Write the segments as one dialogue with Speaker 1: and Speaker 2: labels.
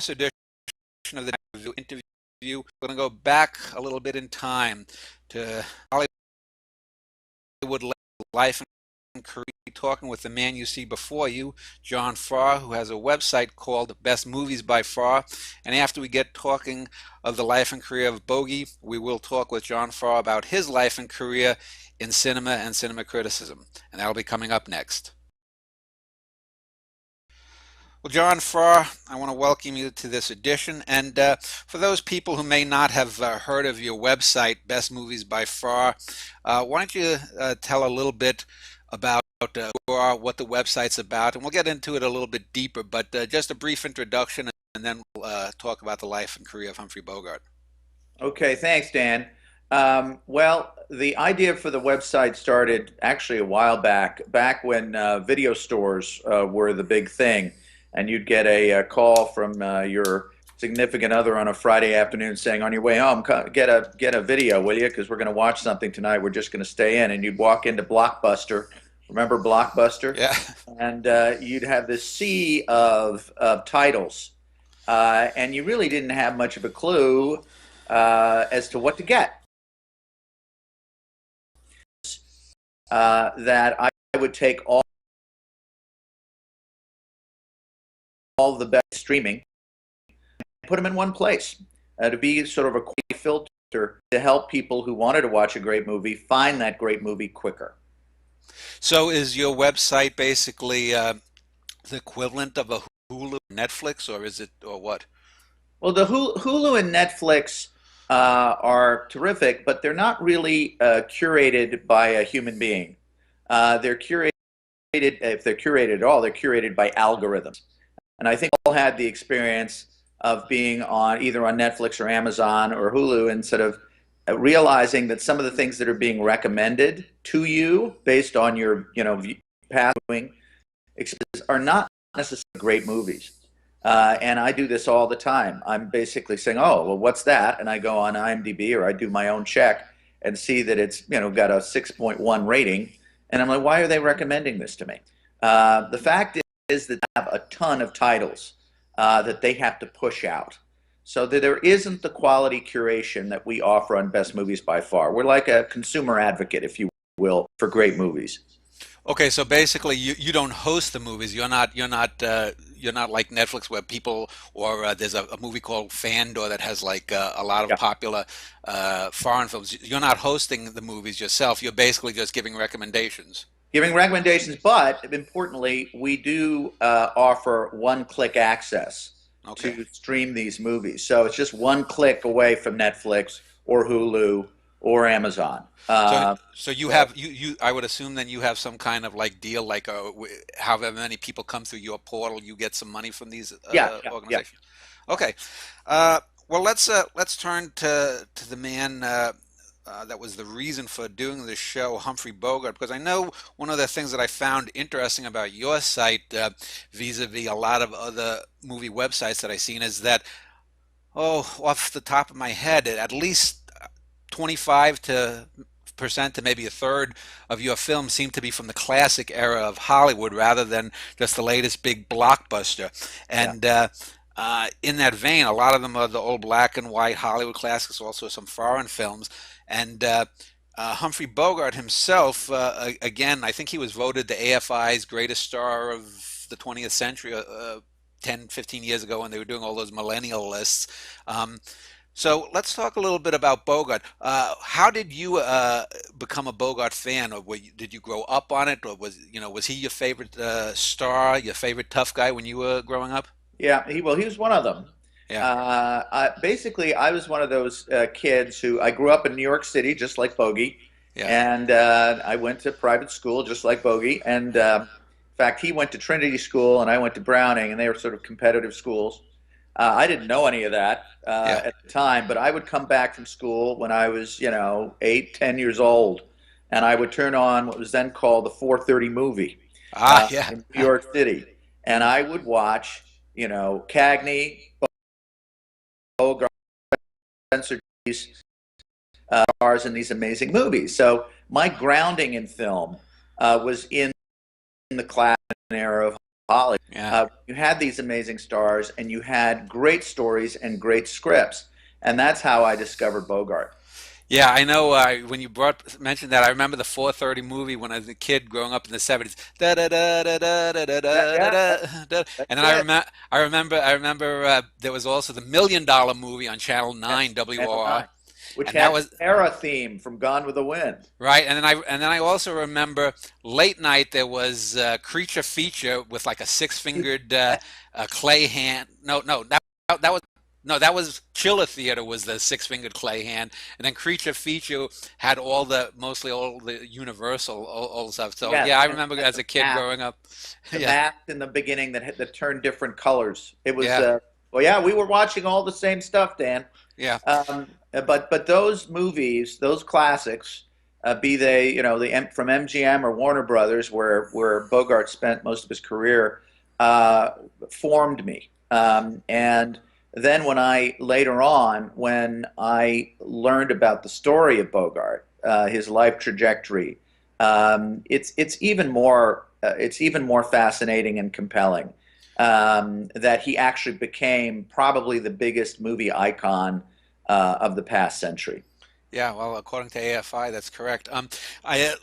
Speaker 1: edition of the interview, we're going to go back a little bit in time to Hollywood life and career, talking with the man you see before you, John Farr, who has a website called Best Movies by Farr. And after we get talking of the life and career of Bogey, we will talk with John Farr about his life and career in cinema and cinema criticism. And that'll be coming up next. Well, John Farr, I want to welcome you to this edition. And for those people who may not have heard of your website, Best Movies by Farr, why don't you tell a little bit about what the website's about, and we'll get into it a little bit deeper, but just a brief introduction, and then we'll talk about the life and career of Humphrey Bogart.
Speaker 2: Okay, thanks, Dan. Well, the idea for the website started actually a while back when video stores were the big thing, and you'd get a call from your significant other on a Friday afternoon saying, "On your way home, get a video, will you? Because we're going to watch something tonight. We're just going to stay in." And you'd walk into Blockbuster. Remember Blockbuster?
Speaker 1: Yeah.
Speaker 2: And you'd have this sea of titles, and you really didn't have much of a clue as to what to get. That I would take all the best streaming and put them in one place to be sort of a quick filter to help people who wanted to watch a great movie find that great movie quicker.
Speaker 1: So is your website basically the equivalent of a Hulu, Netflix, or is it, or what?
Speaker 2: Well, the Hulu and Netflix are terrific, but they're not really curated by a human being. They're curated, if they're curated at all, they're curated by algorithms. And I think we all had the experience of being on either on Netflix or Amazon or Hulu and sort of realizing that some of the things that are being recommended to you based on your past viewing experiences are not necessarily great movies. And I do this all the time. I'm basically saying, "Oh, well, what's that?" And I go on IMDb or I do my own check and see that it's got a 6.1 rating, and I'm like, "Why are they recommending this to me?" The fact is that they have a ton of titles that they have to push out, so that there isn't the quality curation that we offer on Best Movies by Farr. We're like a consumer advocate, if you will, for great movies.
Speaker 1: Okay, so basically, you don't host the movies. You're not like Netflix, where people, or there's a movie called Fandor that has like a lot of
Speaker 2: Yeah.
Speaker 1: popular foreign films. You're not hosting the movies yourself. You're basically just giving recommendations.
Speaker 2: Giving recommendations, but importantly, we do offer one-click access
Speaker 1: Okay.
Speaker 2: to stream these movies. So it's just one click away from Netflix or Hulu or Amazon.
Speaker 1: So you have I would assume then you have some kind of like deal, like however many people come through your portal, you get some money from these
Speaker 2: Yeah.
Speaker 1: organizations. Okay. Well, let's turn to the man that was the reason for doing this show, Humphrey Bogart, because I know one of the things that I found interesting about your site, vis-a-vis a lot of other movie websites that I've seen, is that, oh, off the top of my head, at least 25 to percent to maybe a third of your films seem to be from the classic era of Hollywood rather than just the latest big blockbuster.
Speaker 2: Yeah.
Speaker 1: And in that vein, a lot of them are the old black and white Hollywood classics, also some foreign films. And Humphrey Bogart himself, again, I think he was voted the AFI's greatest star of the 20th century 10, 15 years ago when they were doing all those millennial lists. So let's talk a little bit about Bogart. How did you become a Bogart fan, or did you grow up on it, or was he your favorite star, your favorite tough guy when you were growing up?
Speaker 2: Yeah, he was one of them.
Speaker 1: Yeah,
Speaker 2: Basically, I was one of those kids who I grew up in New York City, just like Bogey,
Speaker 1: yeah.
Speaker 2: and I went to private school, just like Bogey. And in fact, he went to Trinity School, and I went to Browning, and they were sort of competitive schools. I didn't know any of that
Speaker 1: Yeah.
Speaker 2: at the time, but I would come back from school when I was, 8, 10 years old, and I would turn on what was then called the 4:30 movie
Speaker 1: Yeah.
Speaker 2: in New York City, and I would watch, Cagney, Bogart, Spencer stars in these amazing movies. So my grounding in film was in the classic era of Hollywood.
Speaker 1: Yeah.
Speaker 2: You had these amazing stars, and you had great stories and great scripts, and that's how I discovered Bogart.
Speaker 1: Yeah, I know. When you brought mentioned that, I remember the 4:30 movie when I was a kid growing up in the 70s. Da da da da da da da da
Speaker 2: Yeah,
Speaker 1: da da.
Speaker 2: that's
Speaker 1: And then
Speaker 2: it.
Speaker 1: I remember there was also the $1 Million movie on Channel
Speaker 2: Yes,
Speaker 1: 9
Speaker 2: Channel
Speaker 1: WOR,
Speaker 2: 9, which
Speaker 1: and that
Speaker 2: had the
Speaker 1: was
Speaker 2: Sarah theme from Gone with the Wind.
Speaker 1: right. And then I also remember late night there was Creature Feature with like a six-fingered clay hand. No, that was. No, that was Chiller Theater was the six-fingered clay hand, and then Creature Feature had mostly all the Universal old stuff. So
Speaker 2: Yes,
Speaker 1: yeah, I
Speaker 2: and
Speaker 1: remember
Speaker 2: had
Speaker 1: as a kid growing up.
Speaker 2: the
Speaker 1: Yeah,
Speaker 2: mask in the beginning that turned different colors. It was
Speaker 1: yeah,
Speaker 2: well, yeah, we were watching all the same stuff, Dan.
Speaker 1: yeah.
Speaker 2: But those movies, those classics, be they from MGM or Warner Brothers, where Bogart spent most of his career, uh, formed me. And then when I learned about the story of Bogart, his life trajectory, it's even more fascinating and compelling, that he actually became probably the biggest movie icon of the past century.
Speaker 1: Yeah, well, according to AFI, that's correct.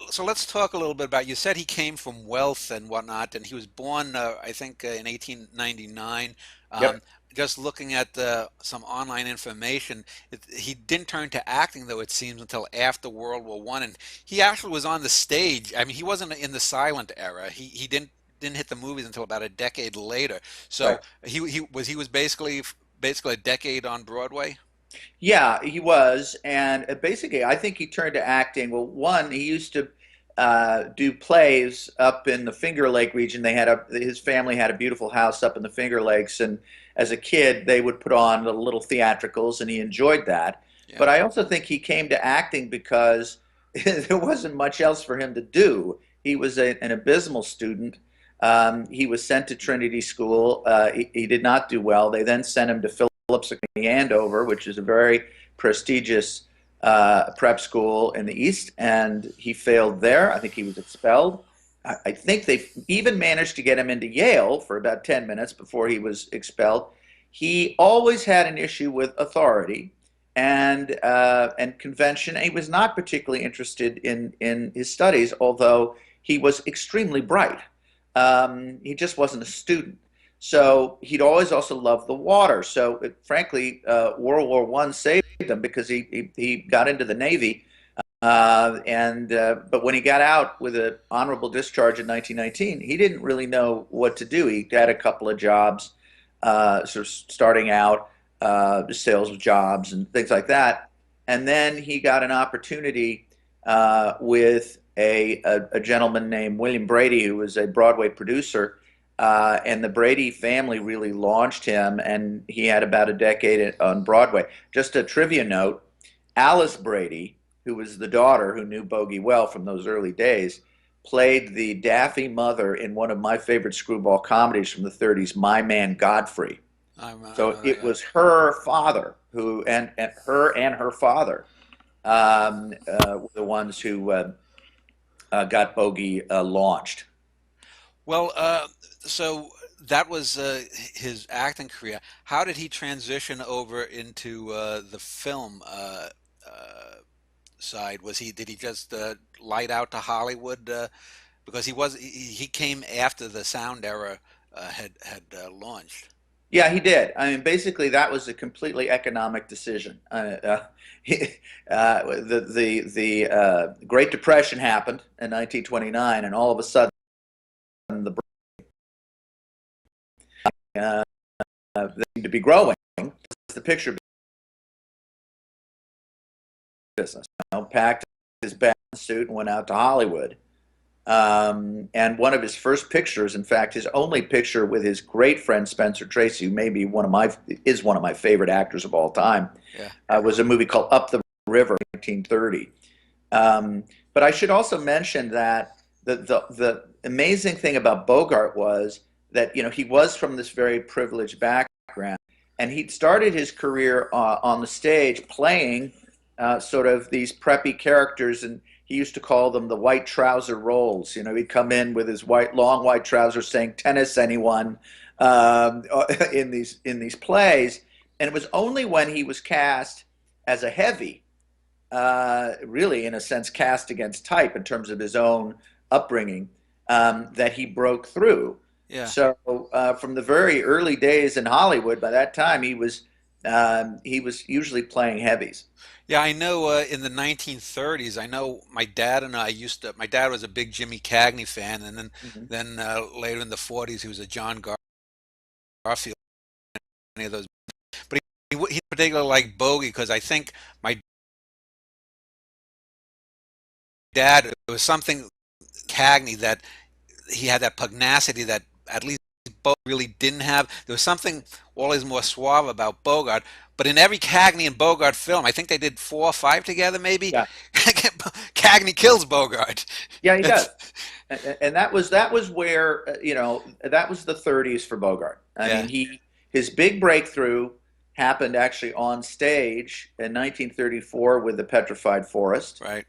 Speaker 1: So let's talk a little bit about. You said he came from wealth and whatnot, and he was born, I think, in 1899. Um,
Speaker 2: Yep.
Speaker 1: just looking at some online information, he didn't turn to acting, though it seems, until after World War One, and he actually was on the stage. I mean, he wasn't in the silent era. He didn't hit the movies until about a decade later.
Speaker 2: Right.
Speaker 1: So he was basically a decade on Broadway.
Speaker 2: Yeah, he was, and basically, I think he turned to acting. Well, one, he used to do plays up in the Finger Lake region. His family had a beautiful house up in the Finger Lakes, and as a kid, they would put on the little theatricals, and he enjoyed that.
Speaker 1: Yeah.
Speaker 2: But I also think he came to acting because there wasn't much else for him to do. He was an abysmal student. He was sent to Trinity School. He did not do well. They then sent him to Phillips Andover, which is a very prestigious prep school in the East, and he failed there. I think he was expelled. I think they even managed to get him into Yale for about 10 minutes before he was expelled. He always had an issue with authority and convention. And he was not particularly interested in his studies, although he was extremely bright. He just wasn't a student. So he'd always also loved the water. So frankly, World War One saved him because he got into the Navy. And But when he got out with an honorable discharge in 1919, he didn't really know what to do. He had a couple of jobs, sort of starting out, sales jobs and things like that. And then he got an opportunity with a gentleman named William Brady, who was a Broadway producer. And the Brady family really launched him, and he had about a decade on Broadway. Just a trivia note, Alice Brady, who was the daughter who knew Bogey well from those early days, played the daffy mother in one of my favorite screwball comedies from the 30s, My Man Godfrey.
Speaker 1: I
Speaker 2: So
Speaker 1: know that.
Speaker 2: it
Speaker 1: Yeah.
Speaker 2: was her father and her father were the ones who got Bogey launched.
Speaker 1: Well, so that was his acting career. How did he transition over into the film side? Did he just light out to Hollywood? Because he came after the sound era had launched.
Speaker 2: Yeah, he did. I mean, basically, that was a completely economic decision. The Great Depression happened in 1929, and all of a sudden, the they seemed to be growing. It's the picture business. Packed his bag suit and went out to Hollywood. And one of his first pictures, in fact, his only picture with his great friend Spencer Tracy, who may be one of my favorite actors of all time,
Speaker 1: Yeah.
Speaker 2: was a movie called Up the River, 1930. But I should also mention that the amazing thing about Bogart was that he was from this very privileged background, and he'd started his career on the stage playing sort of these preppy characters, and he used to call them the white trouser roles. You know, he'd come in with his long white trousers saying "tennis anyone" in these plays, and it was only when he was cast as a heavy, really in a sense cast against type in terms of his own upbringing, that he broke through.
Speaker 1: Yeah.
Speaker 2: So from the very early days in Hollywood, by that time he was usually playing heavies.
Speaker 1: Yeah, I know in the 1930s, I know my dad and I used to, my dad was a big Jimmy Cagney fan, and
Speaker 2: Mhm.
Speaker 1: then later in the 40s, he was a Garfield, any of those. But he particularly liked Bogey because I think my dad, it was something Cagney that he had that pugnacity that at least Bogart really didn't have. There was something always more suave about Bogart. But in every Cagney and Bogart film, I think they did four or five together, maybe.
Speaker 2: Yeah,
Speaker 1: Cagney kills Bogart.
Speaker 2: yeah, he does.
Speaker 1: It's,
Speaker 2: And that was where you know, that was the 30s for Bogart. I
Speaker 1: yeah,
Speaker 2: mean, he his big breakthrough happened actually on stage in 1934 with the Petrified Forest,
Speaker 1: right.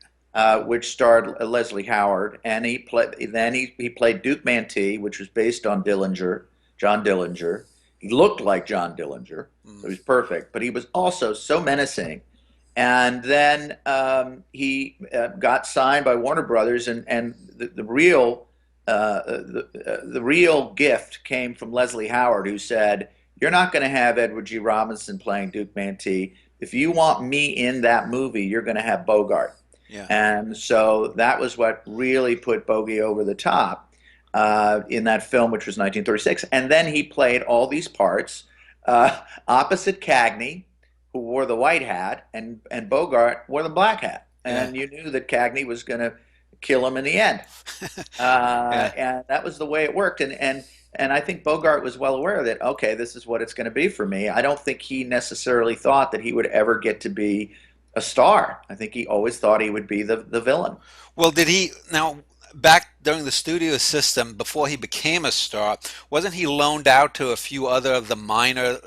Speaker 2: which starred Leslie Howard, and he played Duke Mantee, which was based on John Dillinger. He looked like John Dillinger, so
Speaker 1: Mm,
Speaker 2: he was perfect, but he was also so menacing. And then he got signed by Warner Brothers, and the real gift came from Leslie Howard, who said, "You're not going to have Edward G. Robinson playing Duke Mantee. If you want me in that movie, you're going to have Bogart."
Speaker 1: yeah,
Speaker 2: And so that was what really put Bogey over the top in that film, which was 1936. And then he played all these parts opposite Cagney, who wore the white hat, and Bogart wore the black hat.
Speaker 1: yeah,
Speaker 2: And you knew that Cagney was going to kill him in the end.
Speaker 1: yeah.
Speaker 2: And that was the way it worked. And I think Bogart was well aware that, okay, this is what it's going to be for me. I don't think he necessarily thought that he would ever get to be a star. I think he always thought he would be the villain.
Speaker 1: Well, did he now back during the studio system before he became a star? Wasn't he loaned out to a few other of the minor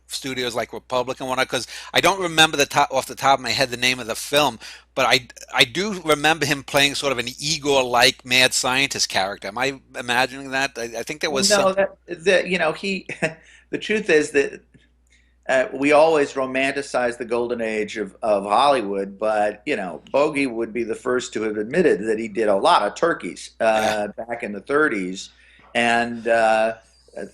Speaker 1: studios like Republic and whatnot? Because I don't remember the top off the top of my head the name of the film, but I do remember him playing sort of an Igor-like mad scientist character. Am I imagining that? I think there
Speaker 2: Well,
Speaker 1: was some.
Speaker 2: no, that you know he. The truth is that we always romanticize the golden age of Hollywood, but you know, Bogey would be the first to have admitted that he did a lot of turkeys
Speaker 1: Yeah,
Speaker 2: back in the 30s, and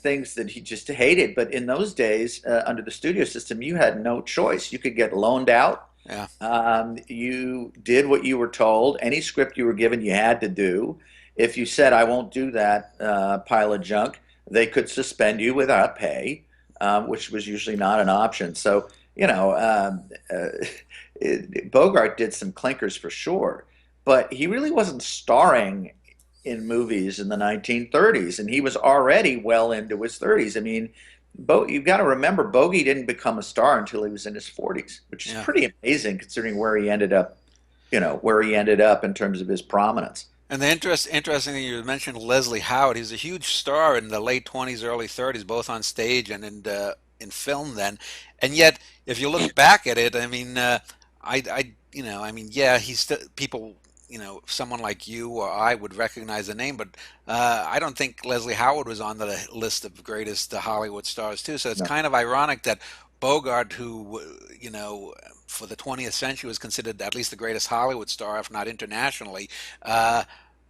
Speaker 2: things that he just hated. But in those days, under the studio system, you had no choice. You could get loaned out.
Speaker 1: yeah.
Speaker 2: You did what you were told. Any script you were given, you had to do. If you said, "I won't do that pile of junk," they could suspend you without pay, which was usually not an option. So, you know, Bogart did some clinkers for sure, but he really wasn't starring in movies in the 1930s, and he was already well into his 30s. I mean, you've got to remember, Bogey didn't become a star until he was in his 40s, which is
Speaker 1: Yeah.
Speaker 2: pretty amazing considering where he ended up, you know, where he ended up in terms of his prominence.
Speaker 1: And the interesting thing you mentioned Leslie Howard. He was a huge star in the late 20s, early 30s, both on stage and in film then. And yet, if you look back at it, I mean, I mean, yeah, he's still people, someone like you or I would recognize the name, but I don't think Leslie Howard was on the list of greatest Hollywood stars too. So it's
Speaker 2: No.
Speaker 1: kind of ironic that Bogart, who, for the 20th century was considered at least the greatest Hollywood star, if not internationally, uh,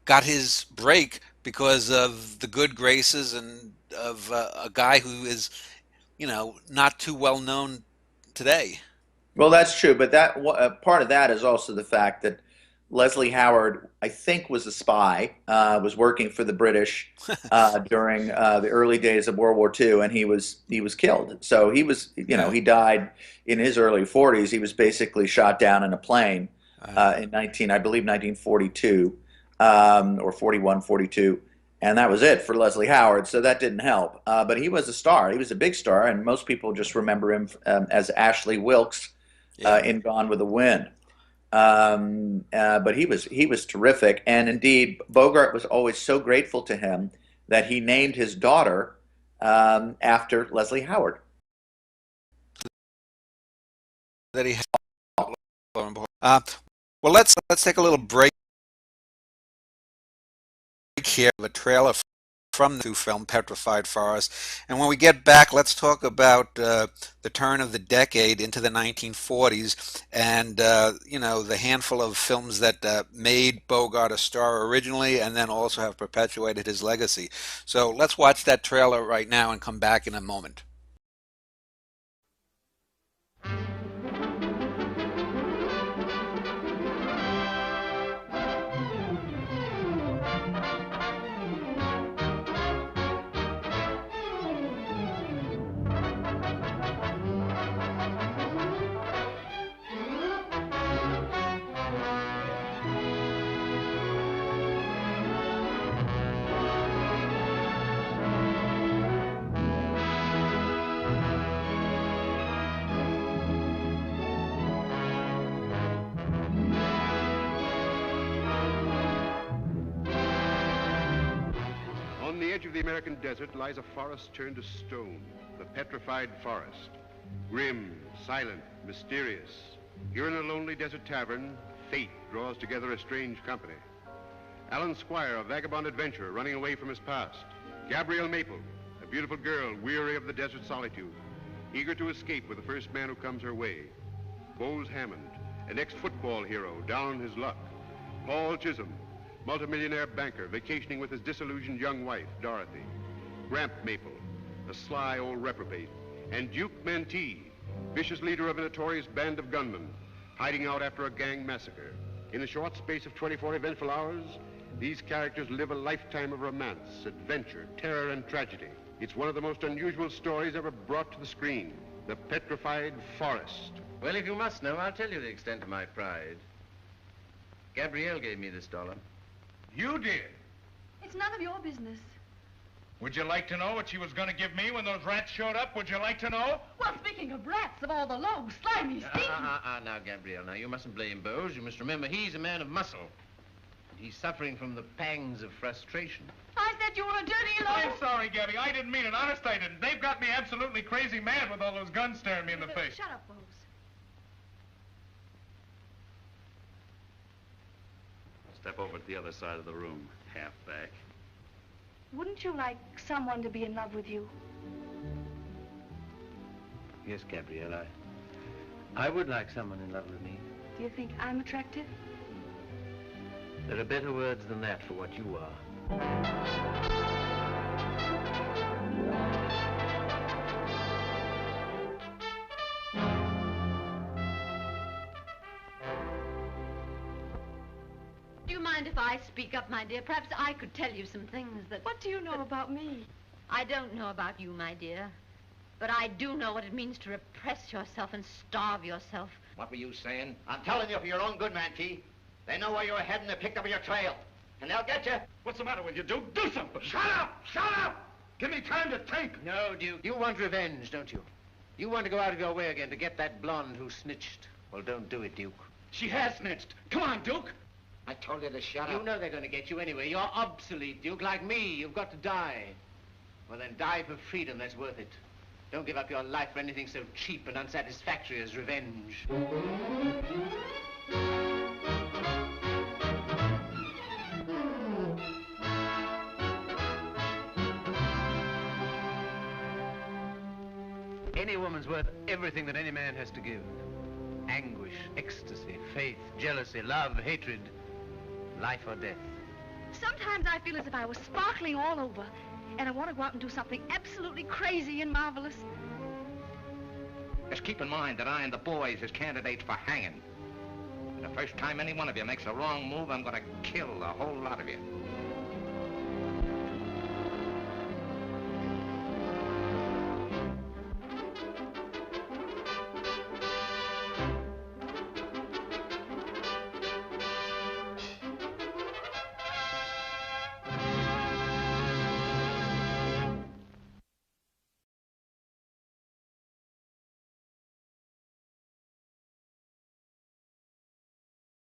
Speaker 1: got his break because of the good graces and of a guy who is, not too well known today.
Speaker 2: Well, that's true, but part of that is also the fact that Leslie Howard, I think, was a spy, was working for the British during the early days of World War II, and he was killed. So he was, you know,
Speaker 1: Yeah.
Speaker 2: he died in his early 40s. He was basically shot down in a plane in 19, I believe, 1942 or 41, 42. And that was it for Leslie Howard, so that didn't help. But he was a star. He was a big star, and most people just remember him as Ashley Wilkes
Speaker 1: Yeah.
Speaker 2: in Gone with the Wind. But he was terrific, and indeed Bogart was always so grateful to him that he named his daughter after Leslie Howard.
Speaker 1: That he had. Well, let's take a little break here of a trailer from the film Petrified Forest. And when we get back, let's talk about the turn of the decade into the 1940s and, the handful of films that made Bogart a star originally and then also have perpetuated his legacy. So let's watch that trailer right now and come back in a moment.
Speaker 3: On the edge of the American desert lies a forest turned to stone, the Petrified Forest. Grim, silent, mysterious. Here in a lonely desert tavern, fate draws together a strange company. Alan Squire, a vagabond adventurer running away from his past. Gabrielle Maple, a beautiful girl weary of the desert solitude, eager to escape with the first man who comes her way. Bose Hammond, an ex-football hero down on his luck. Paul Chisholm, multimillionaire banker vacationing with his disillusioned young wife, Dorothy. Gramp Maple, a sly old reprobate. And Duke Mentee, vicious leader of a notorious band of gunmen, hiding out after a gang massacre. In the short space of 24 eventful hours, these characters live a lifetime of romance, adventure, terror, and tragedy. It's one of the most unusual stories ever brought to the screen, The Petrified Forest.
Speaker 4: Well, if you must know, I'll tell you the extent of my pride. Gabrielle gave me this dollar.
Speaker 5: You did?
Speaker 6: It's none of your business.
Speaker 5: Would you like to know what she was going to give me when those rats showed up? Would you like to know?
Speaker 6: Well, speaking of rats, of all the low, slimy, stinky...
Speaker 4: Now, Gabrielle, now, you mustn't blame Bose. You must remember he's a man of muscle. He's suffering from the pangs of frustration.
Speaker 6: I said you were a dirty low...
Speaker 5: I'm sorry, Gabby. I didn't mean it. Honest, I didn't. They've got me absolutely crazy mad with all those guns staring me in the face.
Speaker 6: Shut up, Bose.
Speaker 7: Step over to the other side of the room, half back.
Speaker 6: Wouldn't you like someone to be in love with you?
Speaker 4: Yes, Gabrielle, I would like someone in love with me.
Speaker 6: Do you think I'm attractive?
Speaker 4: There are better words than that for what you are.
Speaker 8: Do you mind if I speak up, my dear? Perhaps I could tell you some things that...
Speaker 6: What do you know about me?
Speaker 8: I don't know about you, my dear. But I do know what it means to repress yourself and starve yourself.
Speaker 9: What were you saying? I'm telling you for your own good, Mantee. They know where you're heading. They picked up your trail. And they'll get you.
Speaker 5: What's the matter with you, Duke? Do something!
Speaker 9: Shut up! Shut up!
Speaker 5: Give me time to think!
Speaker 4: No, Duke, you want revenge, don't you? You want to go out of your way again to get that blonde who snitched. Well, don't do it, Duke.
Speaker 5: She has snitched. Come on, Duke!
Speaker 9: I told you to shut
Speaker 4: You
Speaker 9: up.
Speaker 4: know they're going to get you anyway. You're obsolete, Duke, like me. You've got to die. Well, then die for freedom. That's worth it. Don't give up your life for anything so cheap and unsatisfactory as revenge. Any woman's worth everything that any man has to give. Anguish, ecstasy, faith, jealousy, love, hatred, life or death.
Speaker 6: Sometimes I feel as if I was sparkling all over, and I want to go out and do something absolutely crazy and marvelous.
Speaker 9: Just keep in mind that I and the boys is candidates for hanging. And the first time any one of you makes a wrong move, I'm going to kill the whole lot of you.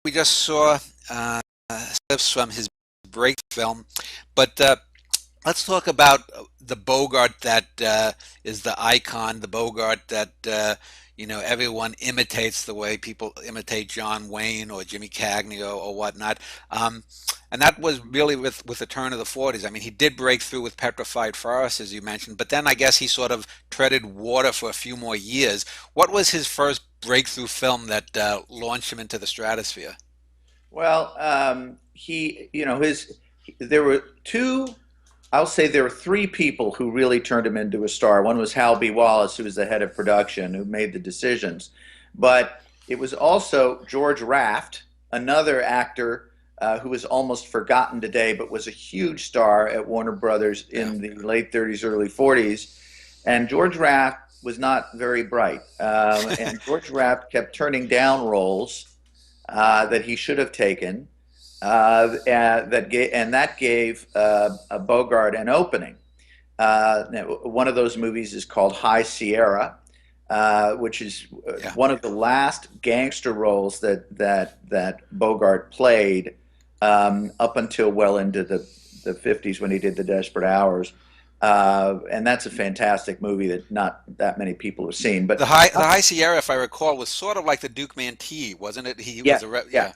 Speaker 1: We just saw clips from his break film, but Let's talk about the Bogart that is the icon, the Bogart that everyone imitates the way people imitate John Wayne or Jimmy Cagney or whatnot. Um, and that was really with the turn of the 40s. I mean, he did break through with Petrified Forest, as you mentioned, but then I guess he sort of treaded water for a few more years. What was his first breakthrough film that launched him into the stratosphere?
Speaker 2: Well, there were two. I'll say there were three people who really turned him into a star. One was Hal B. Wallace, who was the head of production, who made the decisions. But it was also George Raft, another actor who was almost forgotten today, but was a huge star at Warner Brothers in the late 30s, early 40s. And George Raft was not very bright. And George Raft kept turning down roles that he should have taken. That gave a Bogart an opening. One of those movies is called High Sierra, which is one of the last gangster roles that Bogart played up until well into the 50s when he did The Desperate Hours. And that's a fantastic movie that not that many people have seen. But
Speaker 1: the High Sierra, if I recall, was sort of like the Duke Mantee, wasn't it? He
Speaker 2: yeah,
Speaker 1: was
Speaker 2: yeah.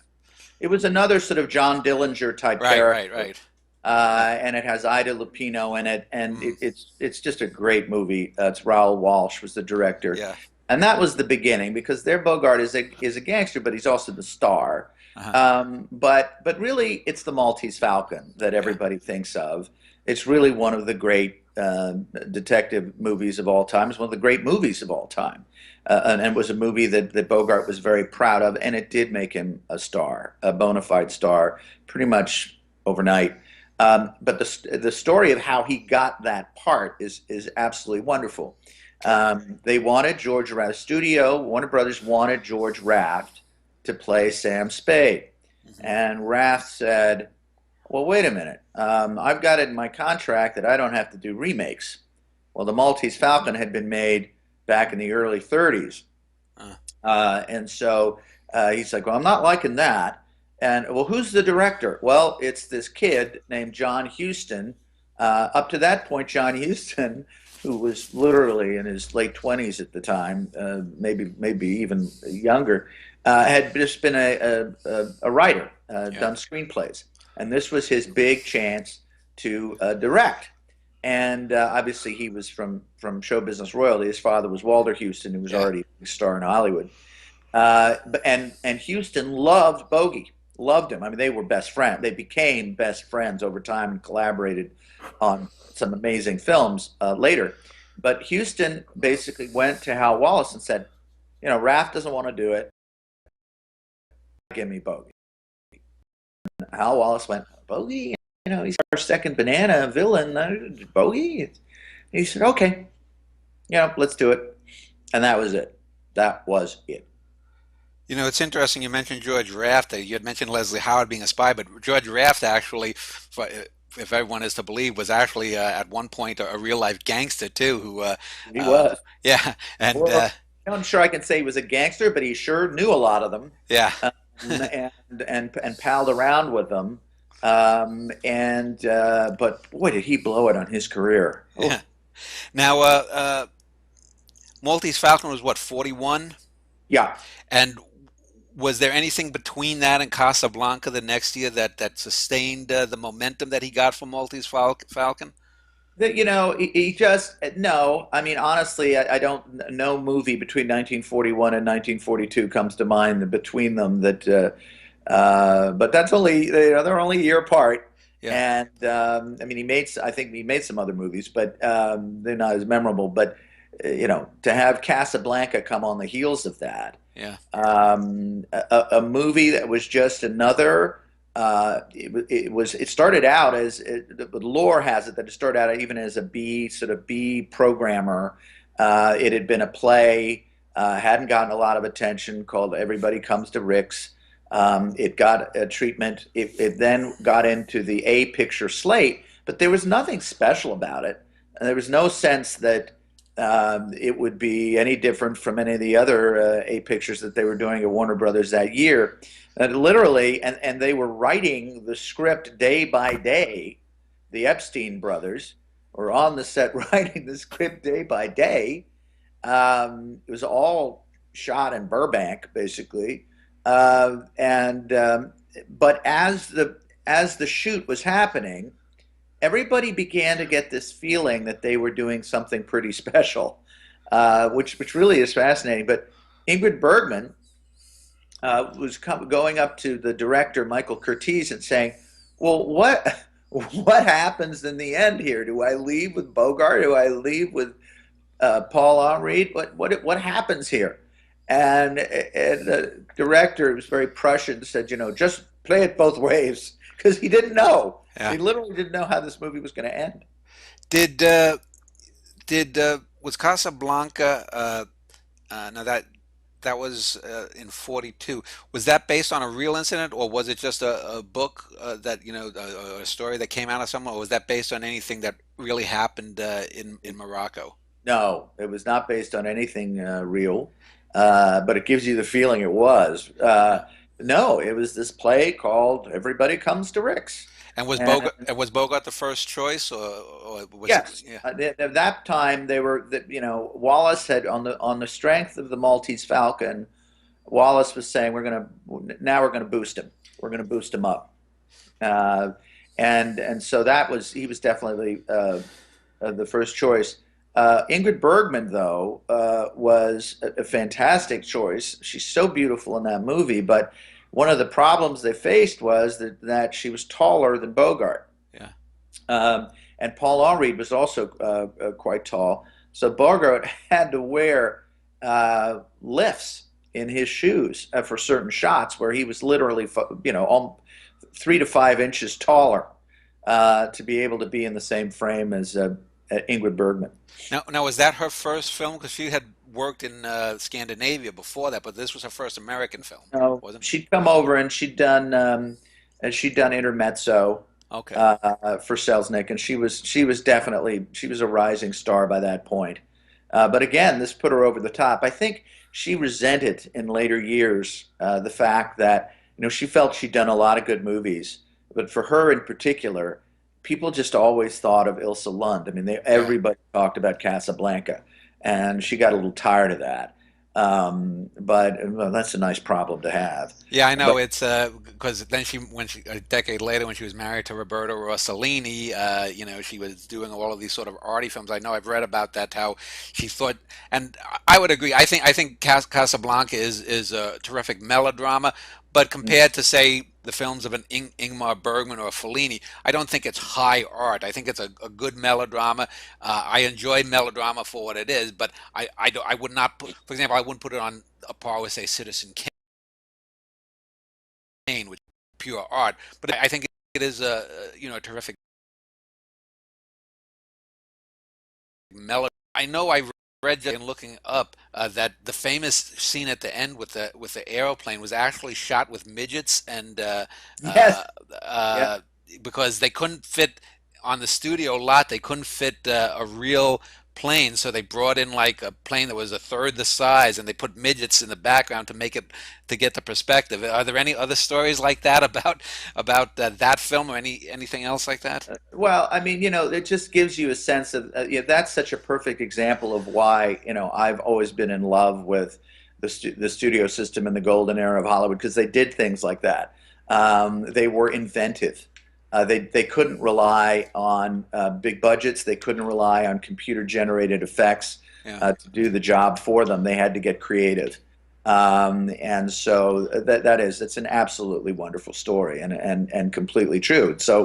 Speaker 2: It was another sort of John Dillinger type character.
Speaker 1: Right.
Speaker 2: And it has Ida Lupino in it, and it's just a great movie. It's Raoul Walsh was the director.
Speaker 1: Yeah.
Speaker 2: And that was the beginning, because their Bogart is a gangster, but he's also the star. But really, it's the Maltese Falcon that everybody thinks of. It's really one of the great detective movies of all time. It's one of the great movies of all time. And it was a movie that Bogart was very proud of, and it did make him a star, a bona fide star, pretty much overnight. But the story of how he got that part is absolutely wonderful. They wanted George Raft, studio, Warner Brothers wanted George Raft to play Sam Spade. And Raft said, well, wait a minute. I've got it in my contract that I don't have to do remakes. Well, the Maltese Falcon had been made back in the early 30s. And so he's like, well, I'm not liking that. And, well, who's the director? Well, it's this kid named John Huston. Up to that point, John Huston, who was literally in his late 20s at the time, maybe even younger, had just been a writer, done screenplays. And this was his big chance to direct. And obviously he was from show business royalty. His father was Walter Huston, who was already a star in Hollywood. And Huston loved Bogey, loved him. I mean, they were best friends. They became best friends over time and collaborated on some amazing films later. But Huston basically went to Hal Wallace and said, Raft doesn't want to do it. Give me Bogey. And Hal Wallace went, Bogey? He's our second banana villain, Bogey. He said, okay, let's do it. And that was it. That was it.
Speaker 1: It's interesting you mentioned George Raft. You had mentioned Leslie Howard being a spy, but George Raft actually, if everyone is to believe, was actually at one point a real-life gangster too.
Speaker 2: He was.
Speaker 1: Yeah, and
Speaker 2: I'm sure I can say he was a gangster, but he sure knew a lot of them.
Speaker 1: Yeah,
Speaker 2: and palled around with them. But boy, did he blow it on his career. Oh.
Speaker 1: Yeah. Now, Maltese Falcon was what, 41?
Speaker 2: Yeah.
Speaker 1: And was there anything between that and Casablanca the next year that sustained the momentum that he got from Maltese Falcon?
Speaker 2: He just, no. I mean, honestly, I don't, no movie between 1941 and 1942 comes to mind between them that. But that's only they're only a year apart, and I mean I think he made some other movies, but they're not as memorable. But to have Casablanca come on the heels of that, a movie that was just another. It started out as the lore has it that it started out even as a B programmer. It had been a play, hadn't gotten a lot of attention, called Everybody Comes to Rick's. It got a treatment. It then got into the A picture slate, but there was nothing special about it. And there was no sense that it would be any different from any of the other A pictures that they were doing at Warner Brothers that year. And literally, and they were writing the script day by day the Epstein brothers were on the set writing the script day by day. It was all shot in Burbank, basically, and but as the shoot was happening, everybody began to get this feeling that they were doing something pretty special, which really is fascinating. But Ingrid Bergman was going up to the director Michael Curtiz and saying, "Well, what happens in the end here? Do I leave with Bogart? Do I leave with Paul Henri? What happens here?" And the director was very Prussian, said, just play it both ways, because he didn't know.
Speaker 1: Yeah.
Speaker 2: He literally didn't know how this movie was going to end.
Speaker 1: Did was Casablanca? No, that was in '42. Was that based on a real incident, or was it just a book that a story that came out of somewhere, or was that based on anything that really happened in Morocco?
Speaker 2: No, it was not based on anything real, but it gives you the feeling it was. No, it was this play called Everybody Comes to Rick's.
Speaker 1: And was
Speaker 2: And
Speaker 1: Bogart the first choice, or was
Speaker 2: yes,
Speaker 1: yeah?
Speaker 2: at that time they were that Wallace had on the strength of the Maltese Falcon. Wallace was saying we're gonna boost him. We're gonna boost him up, uh, and so he was definitely the first choice. Ingrid Bergman, though, was a fantastic choice. She's so beautiful in that movie, but one of the problems they faced was that she was taller than Bogart.
Speaker 1: Yeah.
Speaker 2: And Paul Henri was also quite tall. So Bogart had to wear lifts in his shoes for certain shots where he was literally, 3 to 5 inches taller to be able to be in the same frame as Ingrid Bergman.
Speaker 1: Now, was that her first film? Because she had worked in Scandinavia before that, but this was her first American film,
Speaker 2: No,
Speaker 1: wasn't it?
Speaker 2: she'd come over and she'd done intermezzo
Speaker 1: Okay.
Speaker 2: for Selznick, and she was a rising star by that point. But again, this put her over the top. I think she resented in later years the fact that she felt she'd done a lot of good movies, but for her in particular, people just always thought of Ilsa Lund. I mean,
Speaker 1: Yeah.
Speaker 2: everybody talked about Casablanca, and she got a little tired of that. But well, that's a nice problem to have.
Speaker 1: Yeah, I know
Speaker 2: But
Speaker 1: it's because then when she a decade later when she was married to Roberto Rossellini, she was doing all of these sort of arty films. I know I've read about that how she thought, and I would agree. I think Casablanca is a terrific melodrama, but compared to say the films of an Ingmar Bergman or a Fellini, I don't think it's high art. I think it's a good melodrama. I enjoy melodrama for what it is, but I would not put, for example, I wouldn't put it on a par with say Citizen Kane, which is pure art. But I think it is a terrific melody. I know I read that in looking up that the famous scene at the end with the aeroplane was actually shot with midgets and
Speaker 2: yes,
Speaker 1: uh,
Speaker 2: yeah,
Speaker 1: uh, because they couldn't fit on the studio lot, they couldn't fit a real plane, so they brought in like a plane that was a third the size, and they put midgets in the background to make it to get the perspective. Are there any other stories like that about that film or anything else like that?
Speaker 2: well, I mean, it just gives you a sense of that's such a perfect example of why I've always been in love with the studio system in the golden era of Hollywood because they did things like that. They were inventive. They couldn't rely on big budgets. They couldn't rely on computer generated effects
Speaker 1: Yeah.
Speaker 2: to do the job for them. They had to get creative. And so it's an absolutely wonderful story and completely true. So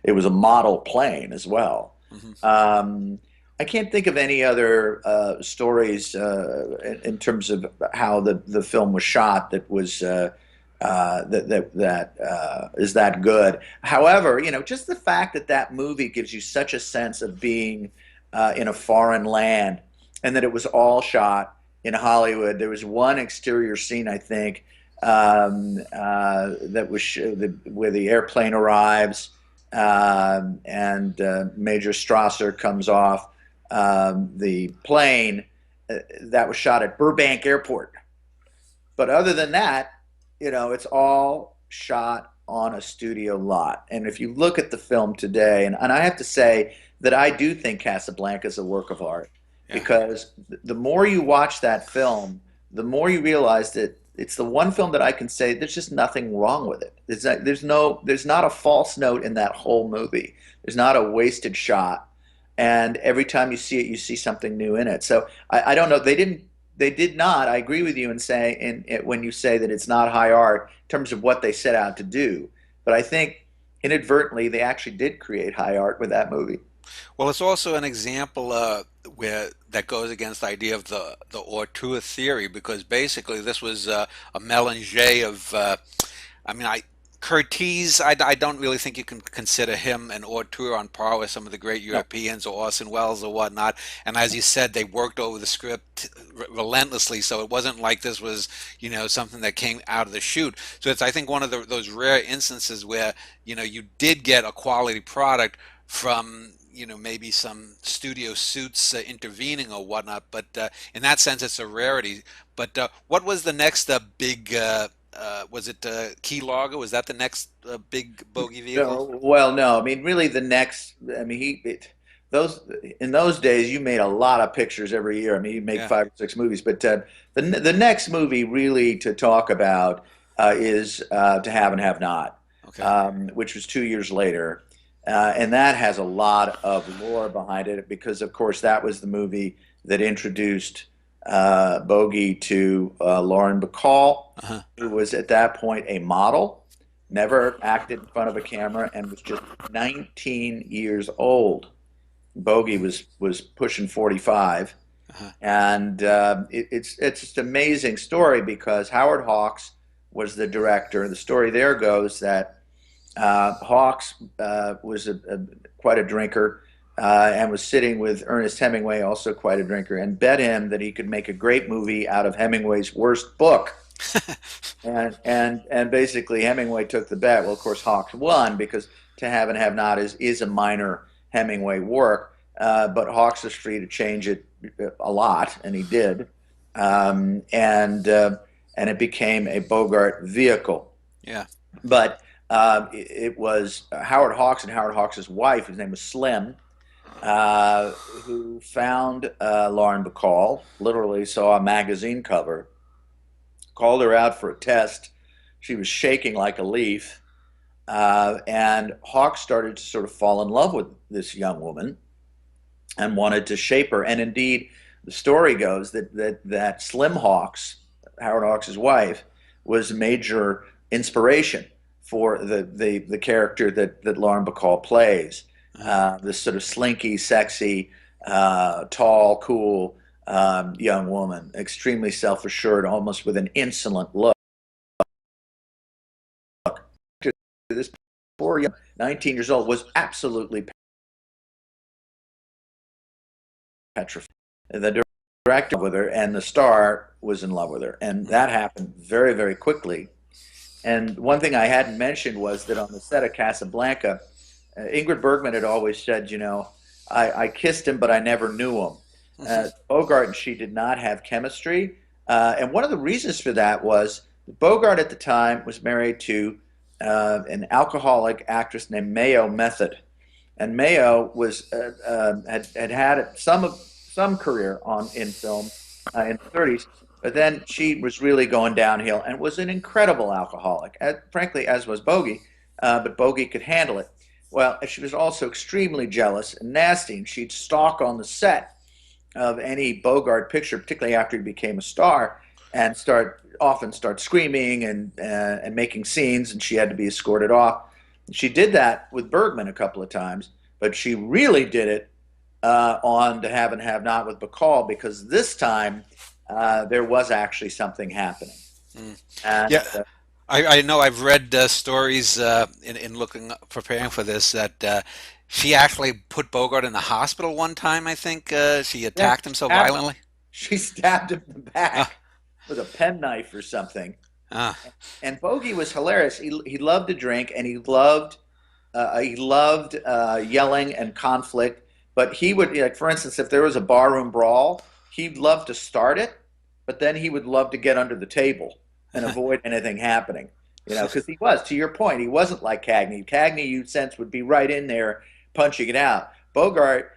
Speaker 2: it was a model plane as well.
Speaker 1: Hmm.
Speaker 2: I can't think of any other stories in terms of how the film was shot that was that is that good. However, just the fact that that movie gives you such a sense of being in a foreign land, and that it was all shot in Hollywood. There was one exterior scene, I think, that was where the airplane arrives and Major Strasser comes off the plane. That was shot at Burbank Airport. But other than that, it's all shot on a studio lot. And if you look at the film today, and I have to say that I do think Casablanca is a work of art,
Speaker 1: Yeah.
Speaker 2: because the more you watch that film, the more you realize that it's the one film that I can say there's just nothing wrong with it. There's not a false note in that whole movie. There's not a wasted shot. And every time you see it, you see something new in it. So I don't know. They did not. I agree with you in saying when you say that it's not high art in terms of what they set out to do. But I think inadvertently they actually did create high art with that movie.
Speaker 1: Well, it's also an example where that goes against the idea of the auteur theory, because basically this was a melange of, I mean, Curtiz, I don't really think you can consider him an auteur on par with some of the great Europeans or Orson Welles or whatnot. And as you said, they worked over the script relentlessly, so it wasn't like this was, something that came out of the chute. So it's, I think, one of those rare instances where, you did get a quality product from, maybe some studio suits intervening or whatnot. But in that sense, it's a rarity. But what was the next big was it Key Largo? Was that the next big Bogey vehicle?
Speaker 2: No, well, no. I mean, really, the next. I mean, those in those days, you made a lot of pictures every year. I mean, you make
Speaker 1: Yeah.
Speaker 2: 5 or 6 movies. But the next movie really to talk about is To Have and Have Not,
Speaker 1: Okay.
Speaker 2: which was 2 years later, and that has a lot of lore behind it because, of course, that was the movie that introduced Bogey to Lauren Bacall,
Speaker 1: Uh-huh.
Speaker 2: who was at that point a model, never acted in front of a camera, and was just 19 years old. Bogey was pushing 45,
Speaker 1: Uh-huh.
Speaker 2: and it's just an amazing story because Howard Hawks was the director. The story there goes that Hawks was quite a drinker. And was sitting with Ernest Hemingway, also quite a drinker, and bet him that he could make a great movie out of Hemingway's worst book. And basically Hemingway took the bet. Well, of course, Hawks won because To Have and Have Not is a minor Hemingway work, but Hawks was free to change it a lot, and he did, and it became a Bogart vehicle.
Speaker 1: Yeah.
Speaker 2: But it was Howard Hawks and Howard Hawks' wife, whose name was Slim, who found Lauren Bacall, literally saw a magazine cover, called her out for a test. She was shaking like a leaf, and Hawks started to sort of fall in love with this young woman and wanted to shape her. And indeed, the story goes that Slim Hawks, Howard Hawks' wife, was a major inspiration for the character that Lauren Bacall plays. This sort of slinky, sexy, tall, cool young woman, extremely self-assured, almost with an insolent look. This poor young 19 years old was absolutely petrified. The director with her and the star was in love with her, and that happened very, very quickly. And one thing I hadn't mentioned was that on the set of Casablanca, Ingrid Bergman had always said, I kissed him, but I never knew him. Bogart and she did not have chemistry. And one of the reasons for that was Bogart at the time was married to an alcoholic actress named Mayo Method. And Mayo was had some career in film in the 30s, but then she was really going downhill and was an incredible alcoholic, frankly, as was Bogey, but Bogey could handle it. Well, she was also extremely jealous and nasty, and she'd stalk on the set of any Bogart picture, particularly after he became a star, and often start screaming and making scenes, and she had to be escorted off. She did that with Bergman a couple of times, but she really did it on To Have and Have Not with Bacall, because this time there was actually something happening. And,
Speaker 1: Yeah. I know I've read stories in preparing for this that she actually put Bogart in the hospital one time. I think she attacked him so violently.
Speaker 2: She stabbed him in the back with a penknife or something. And Bogey was hilarious. He loved to drink, and he loved yelling and conflict. But he would, like, for instance, if there was a barroom brawl, he'd love to start it, but then he would love to get under the table and avoid anything happening. because he was, to your point, he wasn't like Cagney. Cagney, you'd sense, would be right in there punching it out. Bogart,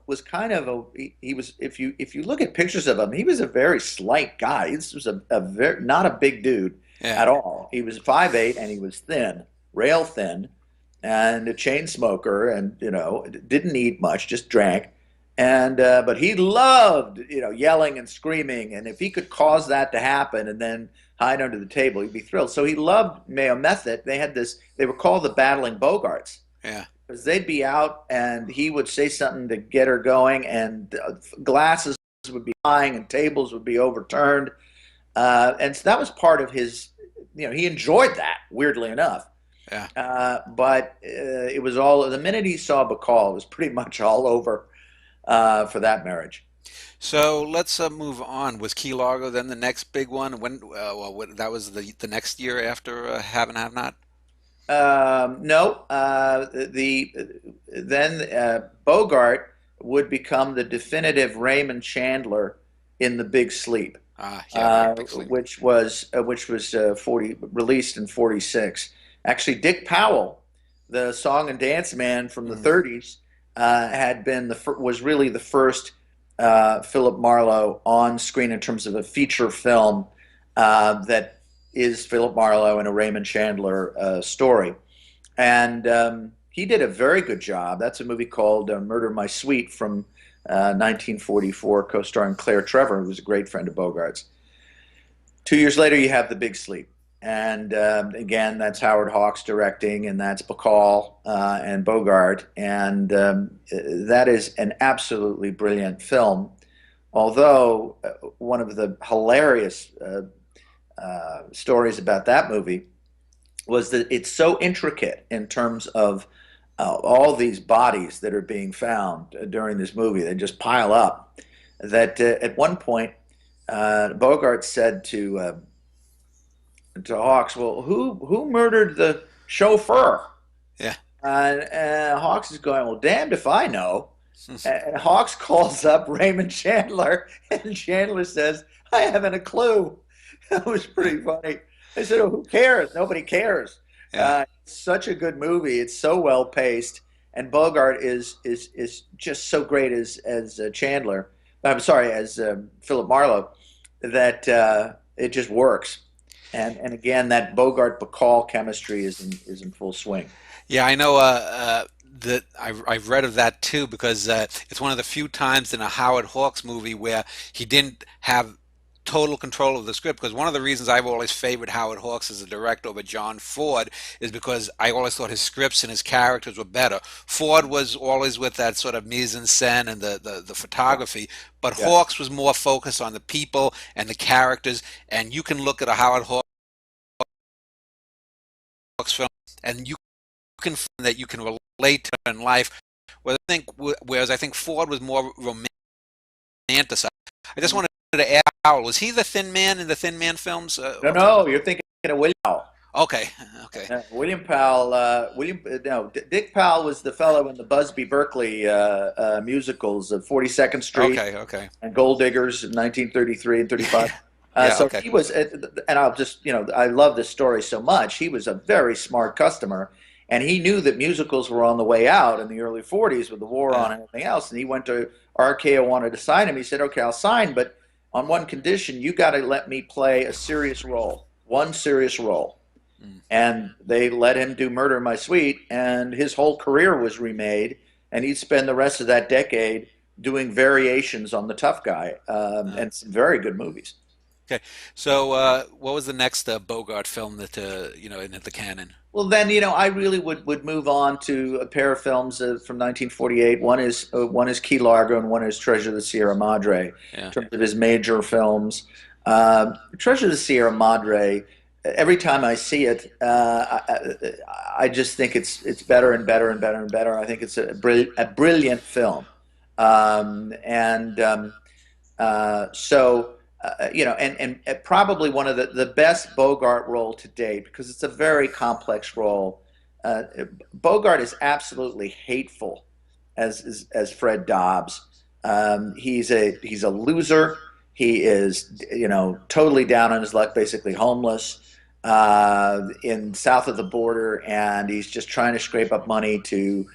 Speaker 2: was kind of he was, if you look at pictures of him, he was a very slight guy. This was a very, not a big dude at all. He was 5'8", and he was thin, rail thin, and a chain smoker, and didn't eat much, just drank. And but he loved yelling and screaming, and if he could cause that to happen and then hide under the table, he'd be thrilled. So he loved Mayo Method. They had this, they were called the Battling Bogarts.
Speaker 1: Yeah.
Speaker 2: Because they'd be out and he would say something to get her going, and glasses would be flying and tables would be overturned. And so that was part of his, he enjoyed that, weirdly enough.
Speaker 1: Yeah.
Speaker 2: But it was all, the minute he saw Bacall, it was pretty much all over for that marriage.
Speaker 1: So let's move on. Was Key Largo then the next big one? When that was the next year after Have and Have Not?
Speaker 2: No. Then Bogart would become the definitive Raymond Chandler in The Big Sleep,
Speaker 1: Big Sleep.
Speaker 2: which was 40, released in 46. Actually, Dick Powell, the song and dance man from the 30s, had been was really the first Philip Marlowe on screen in terms of a feature film that is Philip Marlowe in a Raymond Chandler story. And he did a very good job. That's a movie called Murder My Sweet from 1944, co-starring Claire Trevor, who was a great friend of Bogart's. 2 years later, you have The Big Sleep. And again, that's Howard Hawks directing, and that's Bacall and Bogart. And that is an absolutely brilliant film. Although one of the hilarious stories about that movie was that it's so intricate in terms of all these bodies that are being found during this movie. They just pile up. That at one point, Bogart said to Hawks, "Well, who murdered the chauffeur?"
Speaker 1: Yeah.
Speaker 2: And Hawks is going, "Well, damned if I know." And Hawks calls up Raymond Chandler, and Chandler says, "I haven't a clue." That was pretty funny. I said, "Oh, who cares? Nobody cares."
Speaker 1: Yeah.
Speaker 2: It's such a good movie. It's so well paced, and Bogart is just so great as Chandler. I'm sorry, as Philip Marlowe, that it just works. And again, that Bogart Bacall chemistry is in full swing.
Speaker 1: Yeah, I know that I've read of that too, because it's one of the few times in a Howard Hawks movie where he didn't have total control of the script. Because one of the reasons I've always favored Howard Hawks as a director over John Ford is because I always thought his scripts and his characters were better. Ford was always with that sort of mise en scène and the photography, but Hawks was more focused on the people and the characters. And you can look at a Howard Hawks film and you can find that you can relate to in life. Whereas I think Ford was more romanticized. I just wanted to ask, was he the Thin Man in the Thin Man films?
Speaker 2: No, you're thinking of William Powell.
Speaker 1: Okay.
Speaker 2: William Powell. Dick Powell was the fellow in the Busby Berkeley musicals of 42nd Street.
Speaker 1: Okay.
Speaker 2: And Gold Diggers in 1933 and 35. He was, and I'll just, I love this story so much. He was a very smart customer, and he knew that musicals were on the way out in the early 40s with the war on and everything else. And he went to RKO, wanted to sign him. He said, "Okay, I'll sign, but on one condition, you got to let me play a serious role, one serious role." And they let him do Murder My Sweet, and his whole career was remade, and he'd spend the rest of that decade doing variations on the tough guy, and some very good movies.
Speaker 1: Okay, so what was the next Bogart film that in the canon?
Speaker 2: Well, then I really would move on to a pair of films from 1948. One is Key Largo, and one is Treasure of the Sierra Madre. In terms of his major films, Treasure of the Sierra Madre. Every time I see it, I just think it's better and better and better and better. I think it's a brilliant film, and probably one of the best Bogart role to date, because it's a very complex role. Bogart is absolutely hateful as Fred Dobbs. He's a loser. He is totally down on his luck, basically homeless. in south of the border, and he's just trying to scrape up money to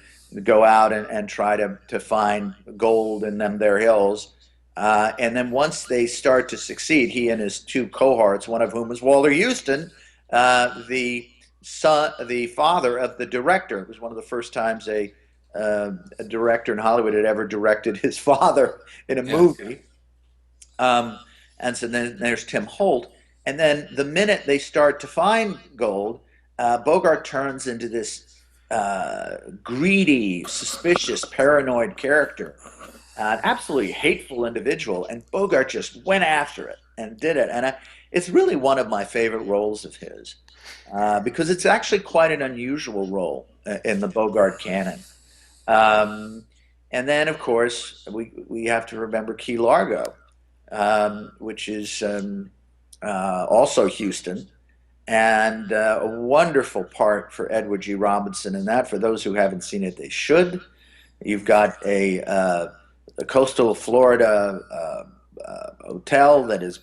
Speaker 2: go out and try to find gold in them there hills. And then once they start to succeed, he and his two cohorts, one of whom is Walter Houston, the father of the director. It was one of the first times a director in Hollywood had ever directed his father in a movie. And so then there's Tim Holt. And then the minute they start to find gold, Bogart turns into this greedy, suspicious, paranoid character, an absolutely hateful individual. And Bogart just went after it and did it. And it's really one of my favorite roles of his, because it's actually quite an unusual role in the Bogart canon. And then, of course, we have to remember Key Largo, which is also Houston, and a wonderful part for Edward G. Robinson in that. For those who haven't seen it, they should. You've got a coastal Florida hotel that is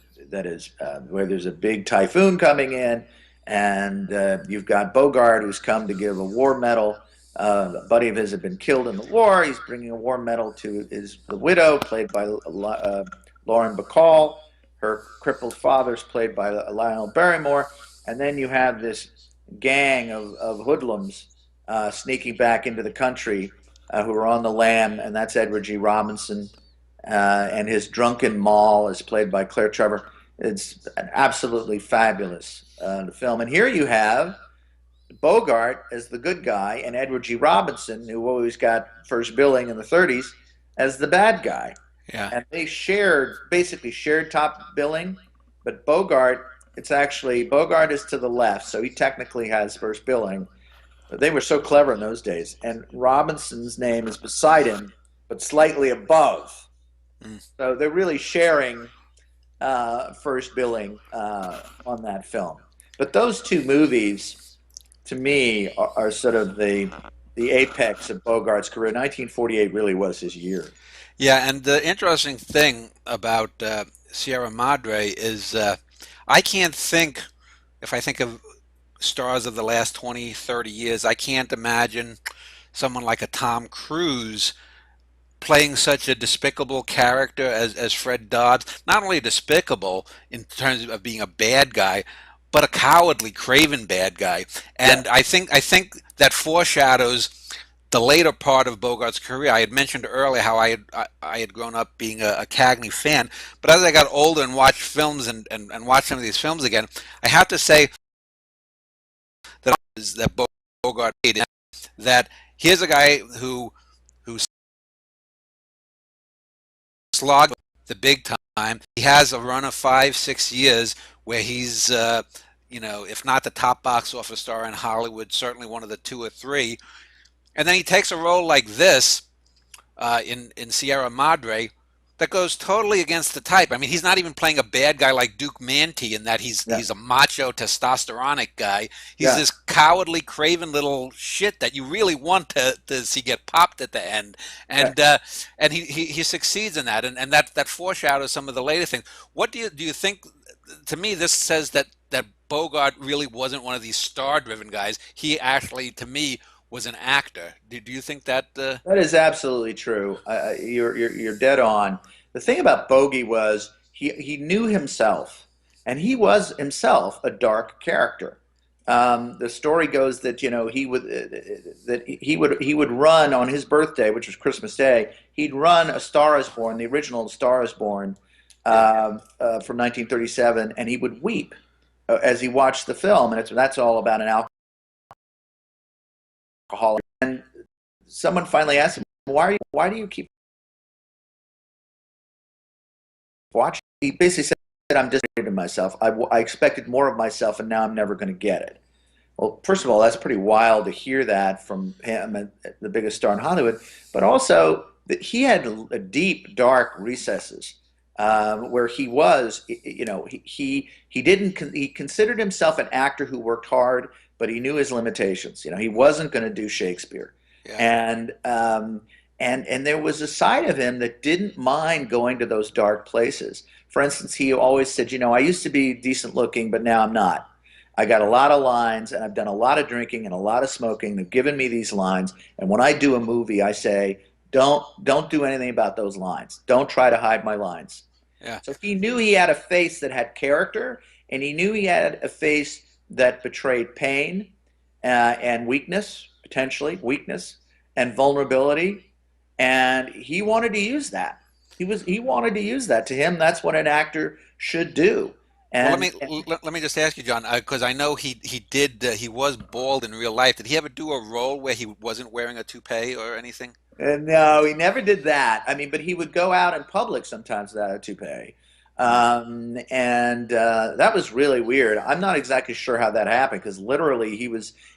Speaker 2: where there's a big typhoon coming in, and you've got Bogart, who's come to give a war medal. A buddy of his had been killed in the war. He's bringing a war medal to the widow, played by Lauren Bacall. Her crippled father's played by Lionel Barrymore. And then you have this gang of hoodlums sneaking back into the country who are on the lam, and that's Edward G. Robinson. And his drunken Moll is played by Claire Trevor. It's an absolutely fabulous film. And here you have Bogart as the good guy and Edward G. Robinson, who always got first billing in the 30s, as the bad guy.
Speaker 1: Yeah.
Speaker 2: And they basically shared top billing, but Bogart is to the left, so he technically has first billing. But they were so clever in those days. And Robinson's name is beside him, but slightly above. So they're really sharing first billing on that film. But those two movies, to me, are sort of the apex of Bogart's career. 1948 really was his year.
Speaker 1: Yeah, and the interesting thing about Sierra Madre is I can't think, if I think of stars of the last 20, 30 years, I can't imagine someone like a Tom Cruise playing such a despicable character as Fred Dodds. Not only despicable in terms of being a bad guy, but a cowardly, craven bad guy. And I think that foreshadows the later part of Bogart's career. I had mentioned earlier how I had grown up being a Cagney fan, but as I got older and watched films and watched some of these films again, I have to say that Bogart hated that. Here's a guy who slogged the big time. He has a run of 5-6 years where he's if not the top box office star in Hollywood, certainly one of the 2 or 3. And then he takes a role like this in Sierra Madre that goes totally against the type. I mean, he's not even playing a bad guy like Duke Manty in that he's a macho, testosteronic guy. He's this cowardly, craven little shit that you really want to see get popped at the end. And and he succeeds in that, and that foreshadows some of the later things. What do you think? To me, this says that Bogart really wasn't one of these star-driven guys. He actually, to me, was an actor. Do you think that?
Speaker 2: That is absolutely true. You're dead on. The thing about Bogey was he knew himself, and he was himself a dark character. The story goes that he would run on his birthday, which was Christmas Day. He'd run A Star Is Born, the original Star Is Born from 1937, and he would weep as he watched the film, and that's all about an alcoholic. And someone finally asked him, why do you keep watching? He basically said, I'm disappointed in myself. I expected more of myself, and now I'm never going to get it. Well, first of all, that's pretty wild to hear that from him, the biggest star in Hollywood, but also that he had deep, dark recesses where he was, he considered himself an actor who worked hard, but he knew his limitations. He wasn't going to do Shakespeare. And there was a side of him that didn't mind going to those dark places. For instance, he always said, I used to be decent looking, but now I'm not. I got a lot of lines, and I've done a lot of drinking and a lot of smoking. They've given me these lines, and when I do a movie, I say, don't do anything about those lines. Don't try to hide my lines.
Speaker 1: Yeah.
Speaker 2: So he knew he had a face that had character, and he knew he had a face that betrayed pain and weakness, potentially weakness and vulnerability, and he wanted to use that. He wanted to use that. To him, that's what an actor should do.
Speaker 1: Well,
Speaker 2: And
Speaker 1: let me just ask you, John, because I know he was bald in real life. Did he ever do a role where he wasn't wearing a toupee or anything?
Speaker 2: no, he never did that. I mean, but he would go out in public sometimes without a toupee. And that was really weird. I'm not exactly sure how that happened because literally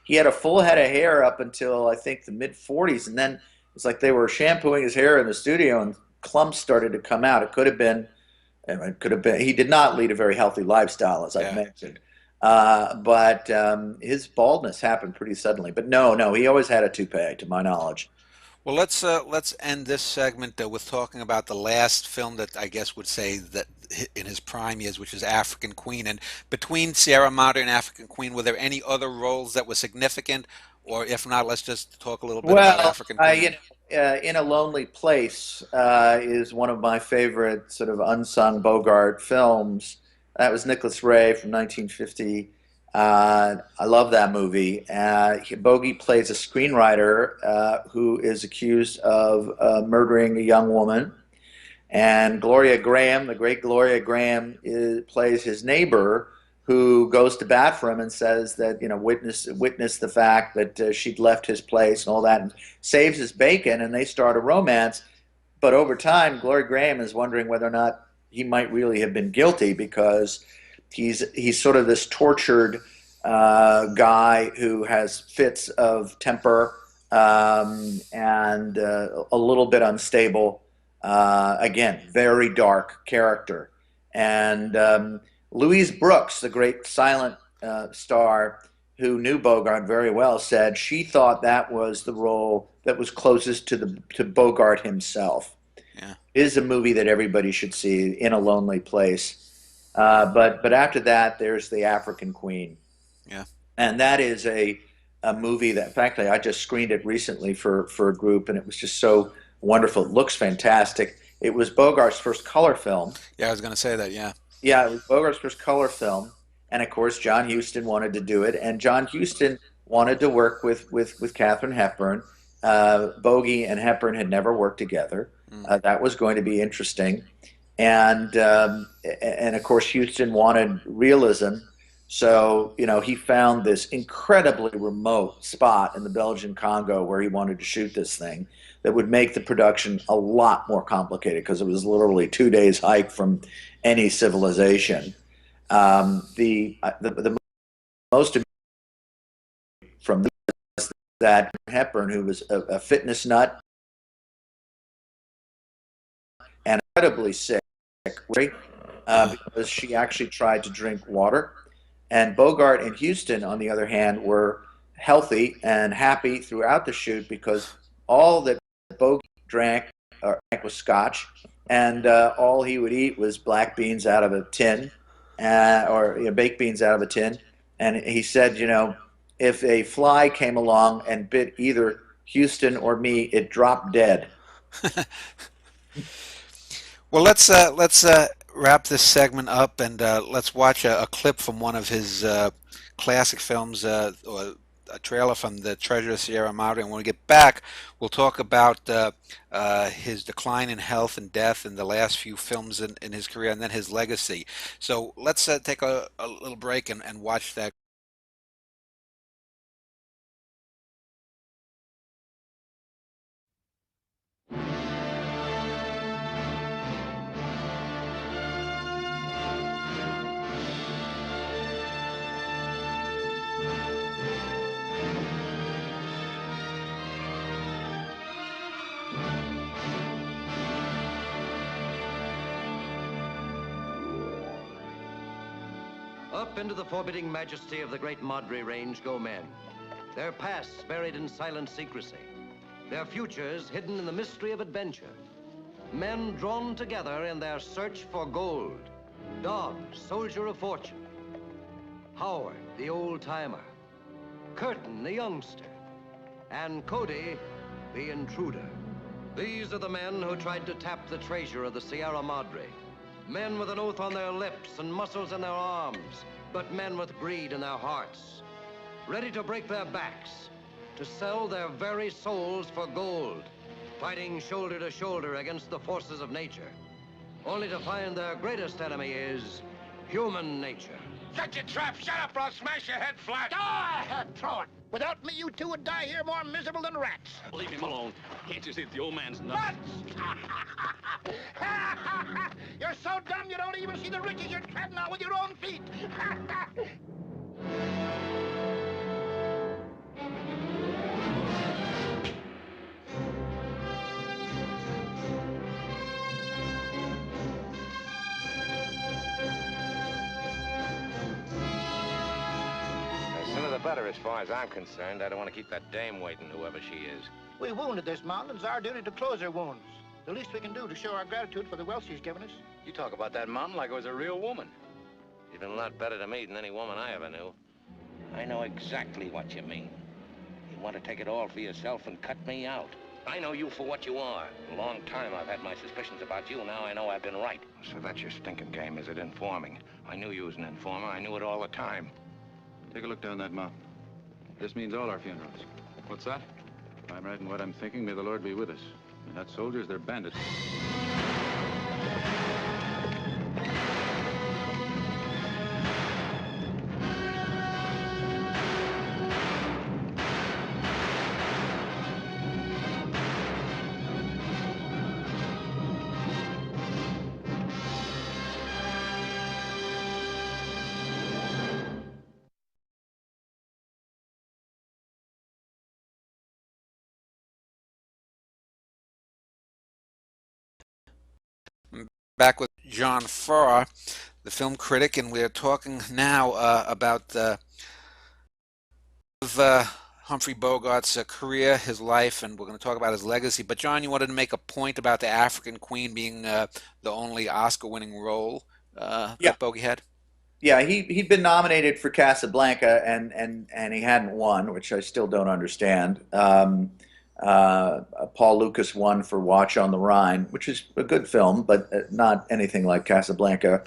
Speaker 2: he had a full head of hair up until I think the mid 40s, and then it's like they were shampooing his hair in the studio and clumps started to come out. It could have been. He did not lead a very healthy lifestyle, as I mentioned. But his baldness happened pretty suddenly. But no, he always had a toupee, to my knowledge.
Speaker 1: Well, let's end this segment with talking about the last film that I guess would say that in his prime years, which is African Queen. And between Sierra Madre and African Queen, were there any other roles that were significant? Or if not, let's just talk a little bit about
Speaker 2: Well,
Speaker 1: African Queen.
Speaker 2: In a Lonely Place is one of my favorite sort of unsung Bogart films. That was Nicholas Ray from 1950. I love that movie. Bogey plays a screenwriter who is accused of murdering a young woman. And Gloria Graham, the great Gloria Graham, plays his neighbor who goes to bat for him and says that, witness the fact that she'd left his place and all that, and saves his bacon, and they start a romance. But over time, Gloria Graham is wondering whether or not he might really have been guilty because he's sort of this tortured guy who has fits of temper and a little bit unstable. Again, very dark character. And Louise Brooks, the great silent star who knew Bogart very well, said she thought that was the role that was closest to Bogart himself.
Speaker 1: Yeah.
Speaker 2: It is a movie that everybody should see, In a Lonely Place. But after that, there's The African Queen.
Speaker 1: Yeah.
Speaker 2: And that is a movie that, frankly, I just screened it recently for a group, and it was just so wonderful. It looks fantastic. It was Bogart's first color film.
Speaker 1: Yeah, I was going to say that, yeah.
Speaker 2: Yeah, it was Bogart's first color film, and of course John Huston wanted to do it, and John Huston wanted to work with Katharine Hepburn. Bogey and Hepburn had never worked together. That was going to be interesting, and of course Huston wanted realism, so he found this incredibly remote spot in the Belgian Congo where he wanted to shoot this thing that would make the production a lot more complicated because it was literally 2 days hike from any civilization. The most from that Hepburn, who was a fitness nut and incredibly sick, because she actually tried to drink water. And Bogart and Huston, on the other hand, were healthy and happy throughout the shoot because all that Bogey drank was scotch, and all he would eat was black beans out of a tin, or baked beans out of a tin. And he said, if a fly came along and bit either Huston or me, it dropped dead.
Speaker 1: Well, let's wrap this segment up and let's watch a clip from one of his classic films, or a trailer from The Treasure of Sierra Madre. And when we get back, we'll talk about his decline in health and death in the last few films in his career, and then his legacy. So let's take a little break and watch that.
Speaker 10: Up into the forbidding majesty of the great Madre Range go men. Their pasts buried in silent secrecy. Their futures hidden in the mystery of adventure. Men drawn together in their search for gold. Dog, soldier of fortune. Howard, the old-timer, Curtin, the youngster, and Cody, the intruder. These are the men who tried to tap the treasure of the Sierra Madre. Men with an oath on their lips and muscles in their arms, but men with greed in their hearts, ready to break their backs, to sell their very souls for gold, fighting shoulder to shoulder against the forces of nature, only to find their greatest enemy is human nature.
Speaker 9: Shut your trap! Shut up, or I'll smash your head flat!
Speaker 11: Ah, throw it! Without me, you two would die here more miserable than rats.
Speaker 7: Leave him alone. Can't you see that the old man's nuts?
Speaker 11: Nuts! You're so dumb you don't even see the riches you're treading on with your own feet.
Speaker 9: The sooner the better, as far as I'm concerned. I don't want to keep that dame waiting, whoever she is.
Speaker 11: We wounded this mountain. It's our duty to close her wounds. The least we can do to show our gratitude for the wealth she's given us.
Speaker 7: You talk about that mountain like it was a real woman.
Speaker 9: She's been a lot better to me than any woman I ever knew. I know exactly what you mean. You want to take it all for yourself and cut me out. I know you for what you are. A long time I've had my suspicions about you. Now I know I've been right. So that's your stinking game, is it? Informing. I knew you was an informer. I knew it all the time.
Speaker 12: Take a look down that mountain. This means all our funerals.
Speaker 7: What's that?
Speaker 12: If I'm right in what I'm thinking, may the Lord be with us. They're not soldiers, they're bandits.
Speaker 1: Back with John Farr, the film critic, and we're talking now about Humphrey Bogart's career, his life, and we're going to talk about his legacy. But John, you wanted to make a point about the African Queen being the only Oscar-winning role that Bogey had.
Speaker 2: Yeah, he'd been nominated for Casablanca and he hadn't won, which I still don't understand. Paul Lucas won for Watch on the Rhine, which is a good film, but not anything like Casablanca.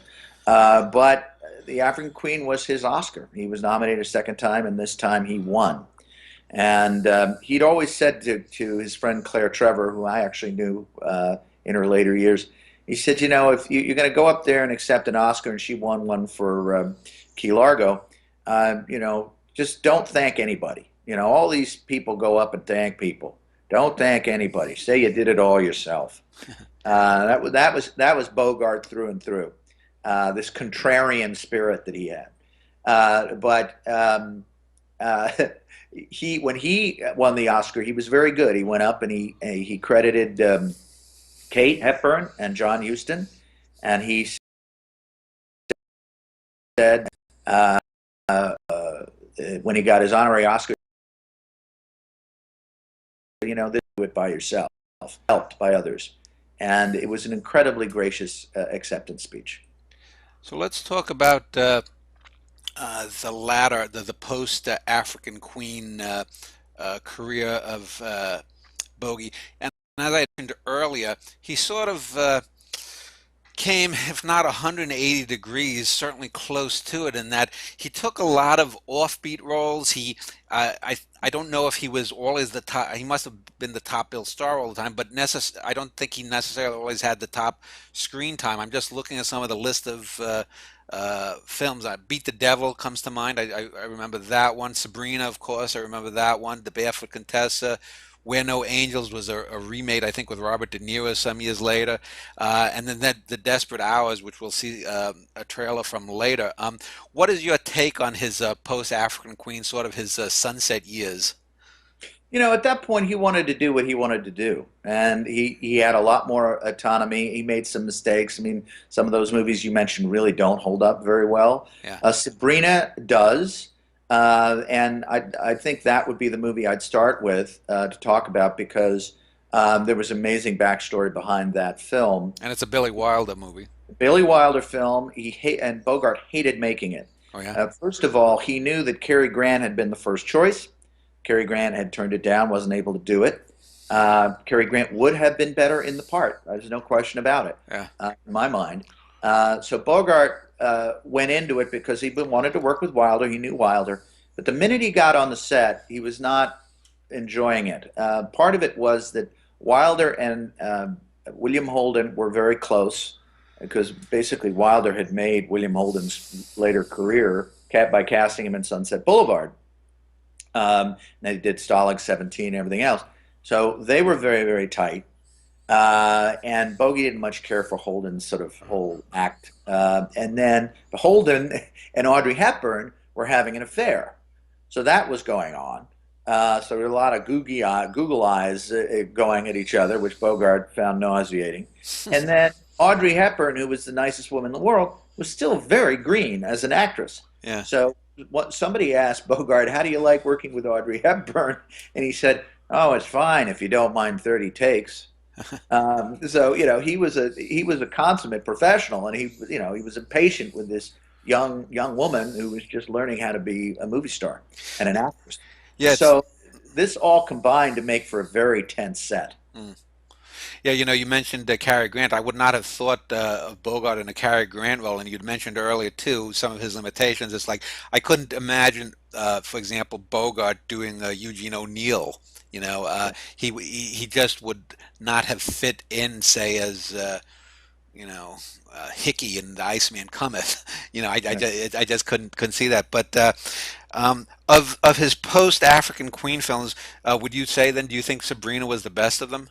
Speaker 2: But The African Queen was his Oscar. He was nominated a second time, and this time he won. And he'd always said to his friend Claire Trevor, who I actually knew in her later years, he said, you know, if you're going to go up there and accept an Oscar, and she won one for Key Largo, you know, just don't thank anybody. You know, all these people go up and thank people. Don't thank anybody. Say you did it all yourself. That was Bogart through and through. This contrarian spirit that he had. When he won the Oscar, he was very good. He went up and he credited Kate Hepburn and John Huston, and he said when he got his honorary Oscar, you know, do it by yourself, helped by others. And it was an incredibly gracious acceptance speech.
Speaker 1: So let's talk about the latter, the post-African Queen career of Bogey. And as I mentioned earlier, he sort of came, if not 180 degrees, certainly close to it, in that he took a lot of offbeat roles. I don't know if he was always the top. He must have been the top billed star all the time, but I don't think he necessarily always had the top screen time. I'm just looking at some of the list of films. Beat the Devil comes to mind. I remember that one. Sabrina, of course, I remember that one. The Barefoot Contessa. Where No Angels was a remake, I think, with Robert De Niro some years later. And then The Desperate Hours, which we'll see a trailer from later. What is your take on his post-African Queen, sort of his sunset years?
Speaker 2: You know, at that point, he wanted to do what he wanted to do. And he had a lot more autonomy. He made some mistakes. I mean, some of those movies you mentioned really don't hold up very well.
Speaker 1: Yeah.
Speaker 2: Sabrina does. And I think that would be the movie I'd start with to talk about, because there was amazing backstory behind that film.
Speaker 1: And it's a Billy Wilder movie.
Speaker 2: Billy Wilder film. And Bogart hated making it.
Speaker 1: Oh yeah.
Speaker 2: First of all, he knew that Cary Grant had been the first choice. Cary Grant had turned it down, wasn't able to do it. Cary Grant would have been better in the part. There's no question about it,
Speaker 1: Yeah.
Speaker 2: in my mind. So Bogart went into it because he wanted to work with Wilder. He knew Wilder. But the minute he got on the set, he was not enjoying it. Part of it was that Wilder and William Holden were very close because basically Wilder had made William Holden's later career by casting him in Sunset Boulevard. And they did Stalag 17 and everything else. So they were very, very tight. And Bogey didn't much care for Holden's sort of whole act. And then Holden and Audrey Hepburn were having an affair. So that was going on. So there were a lot of Google eyes going at each other, which Bogart found nauseating. And then Audrey Hepburn, who was the nicest woman in the world, was still very green as an actress.
Speaker 1: Yeah.
Speaker 2: So somebody asked Bogart, how do you like working with Audrey Hepburn? And he said, oh, it's fine if you don't mind 30 takes. So, he was a consummate professional, and he was impatient with this young woman who was just learning how to be a movie star and an actress.
Speaker 1: Yeah.
Speaker 2: So this all combined to make for a very tense set.
Speaker 1: Mm. Yeah, you mentioned Cary Grant. I would not have thought of Bogart in a Cary Grant role, and you'd mentioned earlier too some of his limitations. It's like I couldn't imagine, for example, Bogart doing Eugene O'Neill. He just would not have fit in, say, as Hickey in The Iceman Cometh. I just couldn't see that. But of his post-African Queen films, would you say then? Do you think Sabrina was the best of them?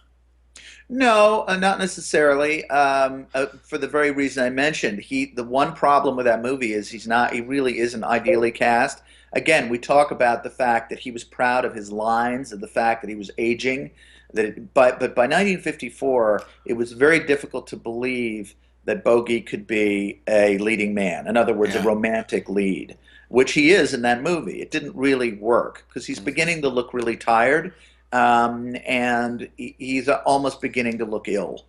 Speaker 2: No, not necessarily. For the very reason I mentioned, the one problem with that movie is he really isn't ideally cast. Again, we talk about the fact that he was proud of his lines, of the fact that he was aging. But by 1954, it was very difficult to believe that Bogey could be a leading man. In other words, a romantic lead, which he is in that movie. It didn't really work because he's beginning to look really tired. And he's almost beginning to look ill,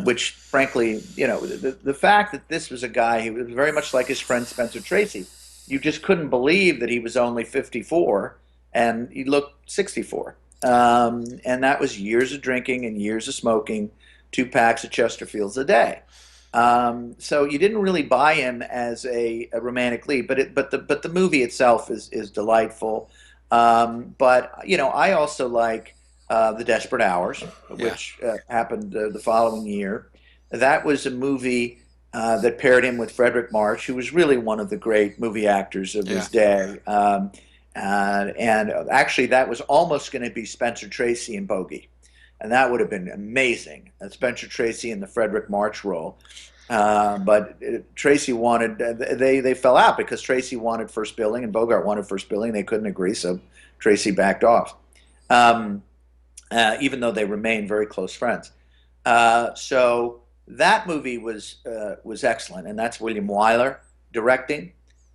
Speaker 2: which, frankly, the fact that this was a guy who was very much like his friend Spencer Tracy, you just couldn't believe that he was only 54 and he looked 64. And that was years of drinking and years of smoking, 2 packs of Chesterfields a day. So you didn't really buy him as a romantic lead, but the movie itself is delightful. But I also like The Desperate Hours, which happened the following year. That was a movie that paired him with Frederick March, who was really one of the great movie actors of his day. And actually, that was almost going to be Spencer Tracy and Bogey, and that would have been amazing. Spencer Tracy in the Frederick March role. But Tracy wanted, they fell out because Tracy wanted first billing and Bogart wanted first billing. They couldn't agree, so Tracy backed off, even though they remained very close friends. So that movie was excellent, and that's William Wyler directing.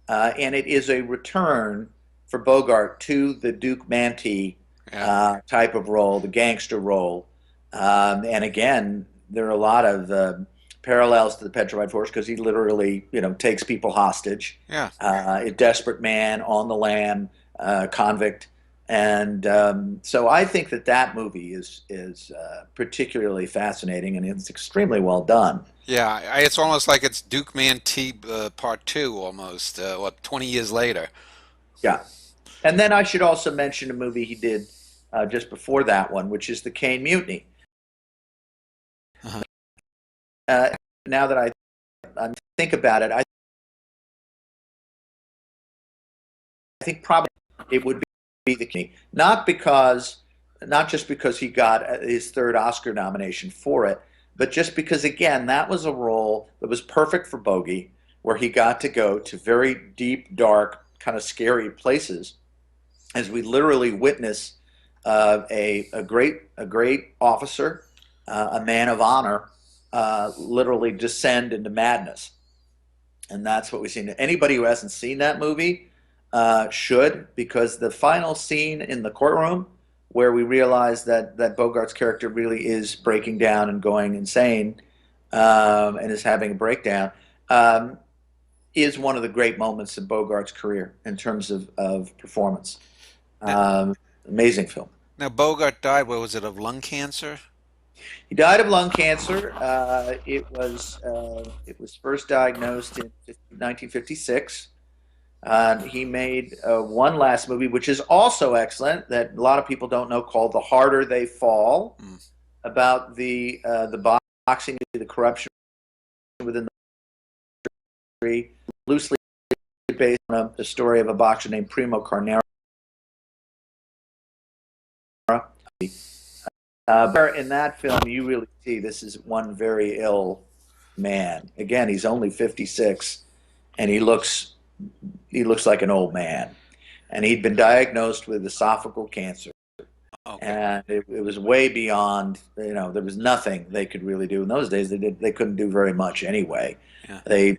Speaker 2: And it is a return for Bogart to the Duke Mantee type of role, the gangster role. And again, there are a lot of parallels to the Petrified Force because he literally, takes people hostage.
Speaker 1: Yeah.
Speaker 2: A desperate man on the lam, convict. And so I think that movie is particularly fascinating, and it's extremely well done.
Speaker 1: Yeah, it's almost like it's Duke Mantee Part 2 almost, 20 years later.
Speaker 2: Yeah. And then I should also mention a movie he did just before that one, which is The Caine Mutiny. Now that I think about it, I think probably it would be The Caine. Not just because he got his 3rd Oscar nomination for it, but just because, again, that was a role that was perfect for Bogey, where he got to go to very deep, dark, kind of scary places, as we literally witness a great officer, a man of honor, literally descend into madness. And that's what we've seen. Anybody who hasn't seen that movie should, because the final scene in the courtroom where we realize that Bogart's character really is breaking down and going insane and is having a breakdown, is one of the great moments in Bogart's career in terms of performance.
Speaker 1: Now,
Speaker 2: Amazing film.
Speaker 1: now Bogart died, what was it, of lung cancer?
Speaker 2: He died of lung cancer. It was first diagnosed in 1956. He made one last movie, which is also excellent, that a lot of people don't know, called "The Harder They Fall," about the boxing, the corruption within the industry, loosely based on a story of a boxer named Primo Carnera. In that film, you really see this is one very ill man. Again, he's only 56, and he looks like an old man. And he'd been diagnosed with esophageal cancer. Okay. And it was way beyond, there was nothing they could really do. In those days, they couldn't do very much anyway. Yeah. I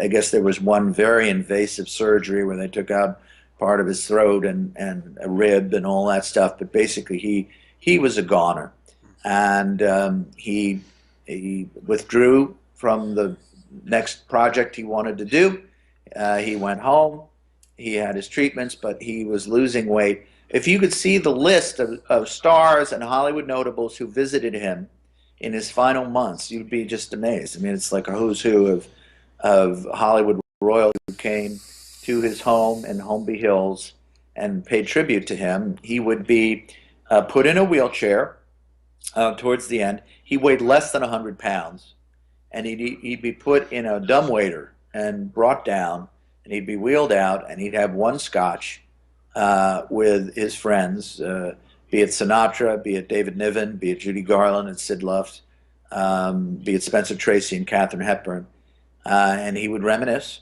Speaker 2: guess there was one very invasive surgery where they took out part of his throat and a rib and all that stuff. But basically, he was a goner. And he withdrew from the next project he wanted to do. He went home. He had his treatments, but he was losing weight. If you could see the list of stars and Hollywood notables who visited him in his final months, you'd be just amazed. I mean, it's like a who's who of Hollywood royalty who came to his home in Holmby Hills and paid tribute to him. He would be put in a wheelchair towards the end. He weighed less than 100 pounds, and he'd be put in a dumbwaiter and brought down, and he'd be wheeled out, and he'd have one scotch with his friends, be it Sinatra, be it David Niven, be it Judy Garland and Sid Luft, be it Spencer Tracy and Katharine Hepburn, and he would reminisce.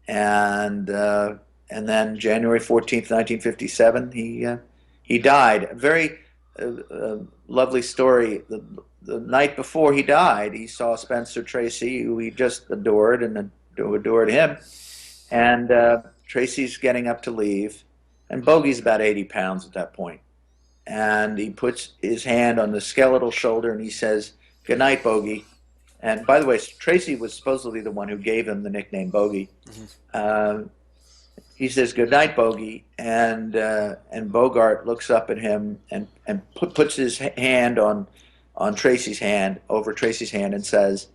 Speaker 2: And then January 14th, 1957, he died. A very lovely story. The night before he died, he saw Spencer Tracy, who he just adored and adored him. And Tracy's getting up to leave, and Bogey's about 80 pounds at that point. And he puts his hand on the skeletal shoulder and he says, "Good night, Bogey." And by the way, Tracy was supposedly the one who gave him the nickname Bogey. Mm-hmm. He says, "Good night, Bogey," and Bogart looks up at him and puts his hand on Tracy's hand, over Tracy's hand, and says,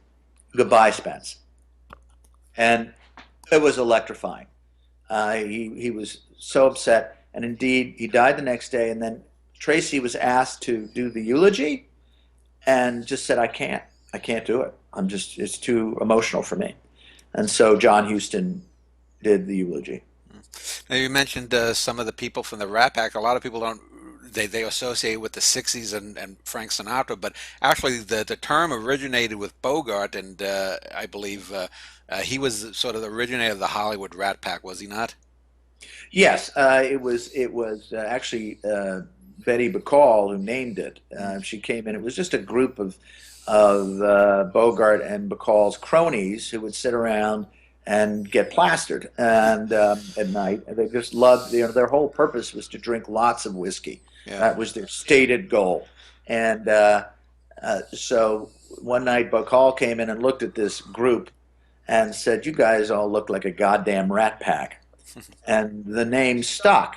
Speaker 2: "Goodbye, Spence." And it was electrifying. He was so upset, and indeed, he died the next day. And then Tracy was asked to do the eulogy, and just said, "I can't do it. It's too emotional for me." And so John Huston did the eulogy.
Speaker 1: Now you mentioned some of the people from the Rat Pack. A lot of people don't. They associate with the 60s and Frank Sinatra, but actually the term originated with Bogart, and I believe he was sort of the originator of the Hollywood Rat Pack, was he not?
Speaker 2: Yes, it was actually Betty Bacall who named it. She came in. It was just a group of Bogart and Bacall's cronies who would sit around and get plastered and at night. And they just loved, their whole purpose was to drink lots of whiskey. Yeah. That was their stated goal. And so one night Bacall came in and looked at this group and said, "You guys all look like a goddamn rat pack." And the name stuck.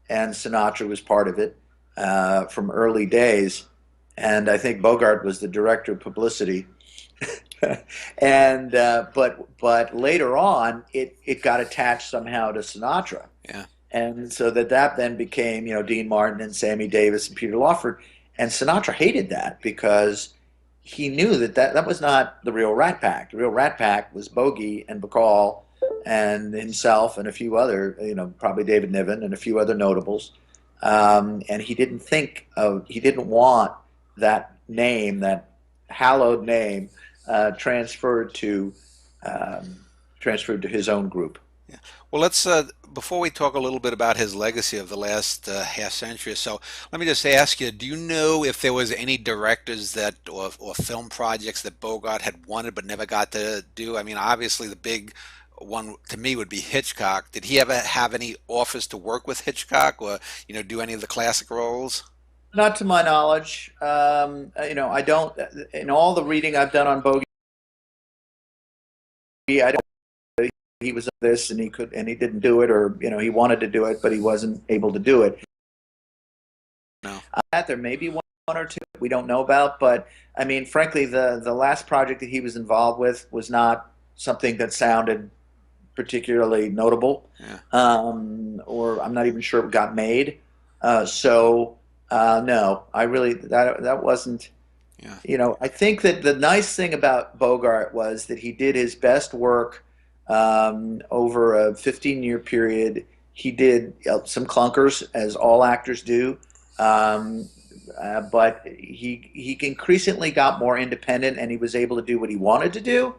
Speaker 2: And Sinatra was part of it from early days. And I think Bogart was the director of publicity. And but later on, it got attached somehow to Sinatra. Yeah. And so that then became, Dean Martin and Sammy Davis and Peter Lawford. And Sinatra hated that because he knew that was not the real Rat Pack. The real Rat Pack was Bogey and Bacall and himself and a few other, probably David Niven and a few other notables. And he didn't want that name, that hallowed name, transferred to his own group.
Speaker 1: Yeah. Well, let's before we talk a little bit about his legacy of the last half century or so, let me just ask you: do you know if there was any directors or film projects that Bogart had wanted but never got to do? I mean, obviously the big one to me would be Hitchcock. Did he ever have any offers to work with Hitchcock, or do any of the classic roles?
Speaker 2: Not to my knowledge. I don't. In all the reading I've done on Bogey I don't. He was this and he didn't do it, or he wanted to do it but he wasn't able to do it.
Speaker 1: No.
Speaker 2: There may be one or two we don't know about, but I mean, frankly, the last project that he was involved with was not something that sounded particularly notable,
Speaker 1: Yeah.
Speaker 2: or I'm not even sure it got made. No, I really that wasn't.
Speaker 1: Yeah.
Speaker 2: I think that the nice thing about Bogart was that he did his best work over a 15-year period. He did some clunkers, as all actors do, but he increasingly got more independent, and he was able to do what he wanted to do.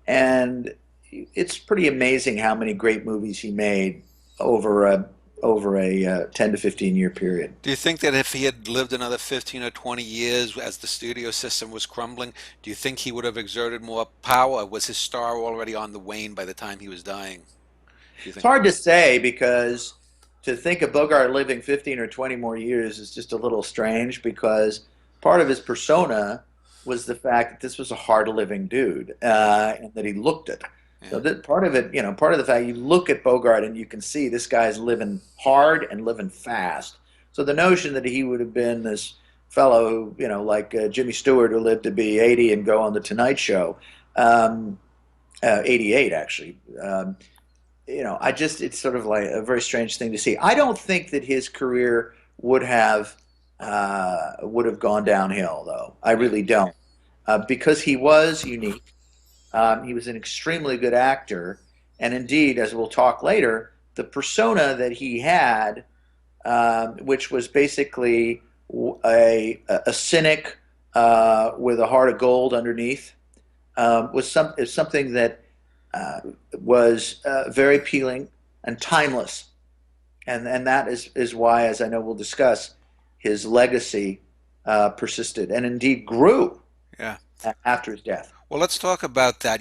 Speaker 2: And it's pretty amazing how many great movies he made over a 10 to 15-year period.
Speaker 1: Do you think that if he had lived another 15 or 20 years as the studio system was crumbling, do you think he would have exerted more power? Was his star already on the wane by the time he was dying? Do you
Speaker 2: It's
Speaker 1: think?
Speaker 2: hard to say, because to think of Bogart living 15 or 20 more years is just a little strange, because part of his persona was the fact that this was a hard-living dude, and that he looked it.
Speaker 1: Yeah.
Speaker 2: So that part of it, part of the fact, you look at Bogart and you can see this guy's living hard and living fast. So the notion that he would have been this fellow who, like Jimmy Stewart, who lived to be 80 and go on the Tonight Show, 88 actually. It's sort of like a very strange thing to see. I don't think that his career would have gone downhill, though. I really don't, because he was unique. He was an extremely good actor, and indeed, as we'll talk later, the persona that he had, which was basically a cynic with a heart of gold underneath, is something that was very appealing and timeless, and that is why, as I know we'll discuss, his legacy persisted and indeed grew.
Speaker 1: Yeah.
Speaker 2: After his death.
Speaker 1: Well, let's talk about that.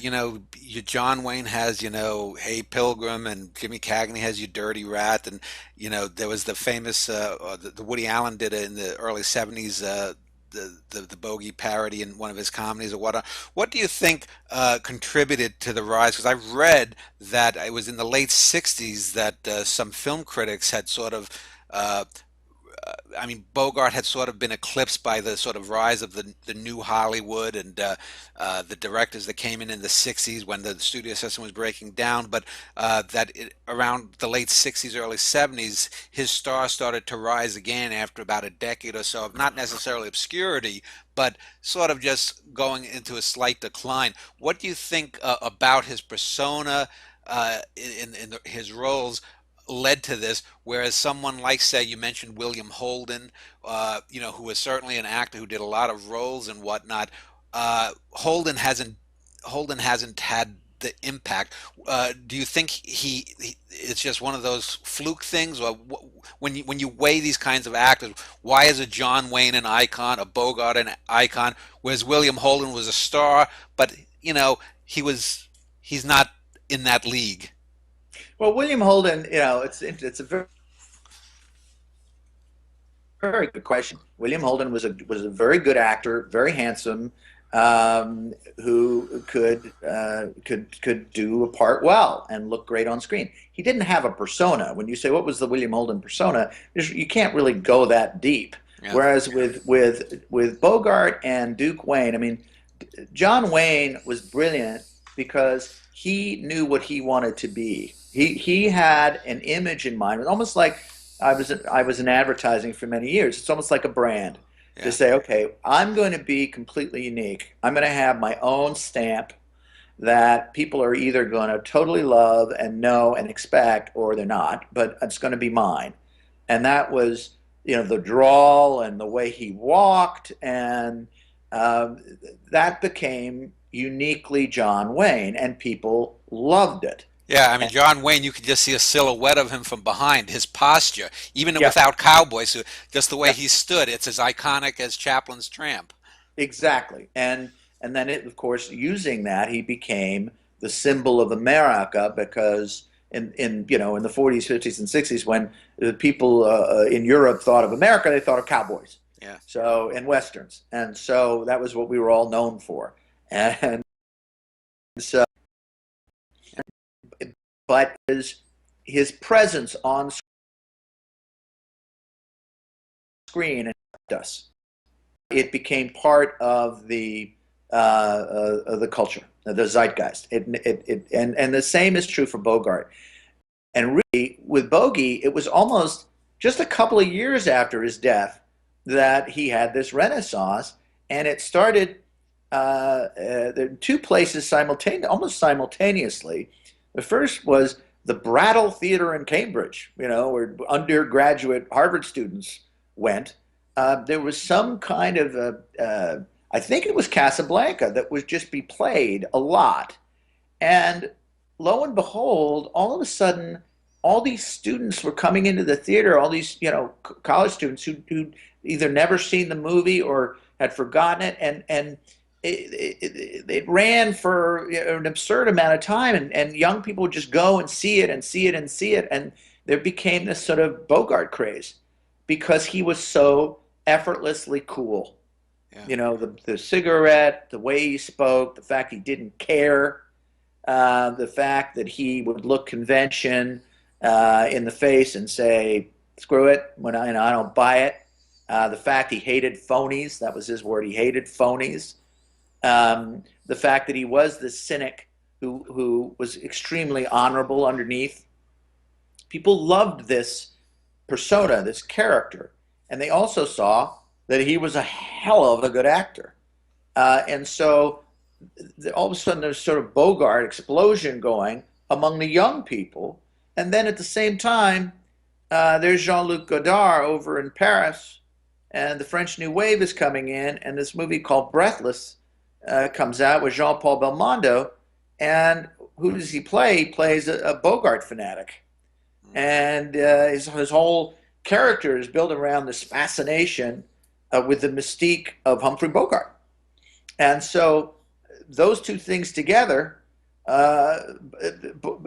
Speaker 1: John Wayne has, Hey Pilgrim, and Jimmy Cagney has You Dirty Rat, and there was the famous the Woody Allen did it in the early '70s. The Bogey parody in one of his comedies or whatnot. What do you think contributed to the rise? Because I've read that it was in the late '60s that some film critics had sort of Bogart had sort of been eclipsed by the sort of rise of the new Hollywood and the directors that came in the '60s when the studio system was breaking down. But around the late '60s, early '70s, his star started to rise again after about a decade or so of not necessarily obscurity, but sort of just going into a slight decline. What do you think about his persona in his roles led to this, whereas someone like, say, you mentioned William Holden, who was certainly an actor who did a lot of roles and whatnot. Holden hasn't had the impact. Do you think it's just one of those fluke things, or when you weigh these kinds of actors, why is a John Wayne an icon, a Bogart an icon, whereas William Holden was a star, but he's not in that league?
Speaker 2: Well, William Holden, it's a very, very good question. William Holden was a very good actor, very handsome, who could do a part well and look great on screen. He didn't have a persona. When you say what was the William Holden persona, you can't really go that deep. Yeah. Whereas with Bogart and Duke Wayne, John Wayne was brilliant because he knew what he wanted to be. He had an image in mind. It was almost like I was in advertising for many years. It's almost like a brand. Yeah. To say, okay, I'm going to be completely unique. I'm going to have my own stamp that people are either going to totally love and know and expect, or they're not, but it's going to be mine. And that was, the drawl and the way he walked, and that became uniquely John Wayne, and people loved it.
Speaker 1: Yeah, John Wayne, you could just see a silhouette of him from behind, his posture, even without cowboys, so just the way he stood. It's as iconic as Chaplin's Tramp.
Speaker 2: Exactly. And then, of course, using that, he became the symbol of America, because in the 40s, 50s, and 60s, when the people in Europe thought of America, they thought of cowboys.
Speaker 1: Yeah.
Speaker 2: So, and Westerns. And so that was what we were all known for. And so but his presence on screen helped us. It became part of the culture, the zeitgeist. And the same is true for Bogart. And really, with Bogey, it was almost just a couple of years after his death that he had this renaissance, and it started two places almost simultaneously. The first was the Brattle Theater in Cambridge, where undergraduate Harvard students went. There was some kind of I think it was Casablanca that would just be played a lot. And lo and behold, all of a sudden, all these students were coming into the theater, all these, college students who either never seen the movie or had forgotten it. And it ran for an absurd amount of time. And young people would just go and see it and see it and see it. And there became this sort of Bogart craze because he was so effortlessly cool. Yeah. The cigarette, the way he spoke, the fact he didn't care, the fact that he would look convention in the face and say, screw it, when I don't buy it. The fact he hated phonies, that was his word, he hated phonies. The fact that he was this cynic who was extremely honorable underneath. People loved this persona, this character. And they also saw that he was a hell of a good actor. And so all of a sudden there's sort of Bogart explosion going among the young people. And then at the same time, there's Jean-Luc Godard over in Paris, and the French New Wave is coming in, and this movie called Breathless comes out with Jean-Paul Belmondo. And who does he play? He plays a Bogart fanatic. And his whole character is built around this fascination with the mystique of Humphrey Bogart. And so those two things together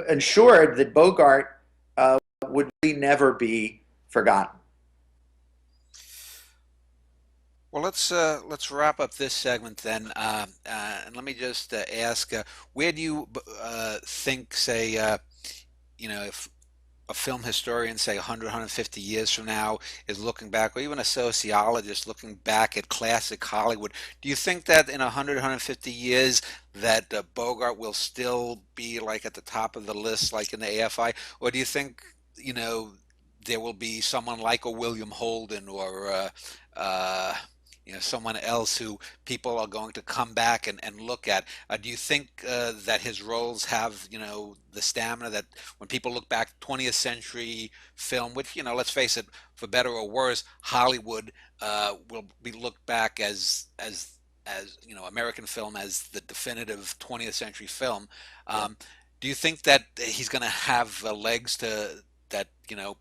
Speaker 2: ensured that Bogart would really never be forgotten.
Speaker 1: Well, let's wrap up this segment then, and let me just ask, where do you think, say, if a film historian, say 100, 150 years from now, is looking back, or even a sociologist looking back at classic Hollywood, do you think that in 100, 150 years that Bogart will still be like at the top of the list, like in the AFI, or do you think there will be someone like a William Holden or someone else who people are going to come back and look at? Do you think that his roles have, the stamina that when people look back 20th century film, which, let's face it, for better or worse, Hollywood will be looked back as American film as the definitive 20th century film. Do you think that he's going to have legs to that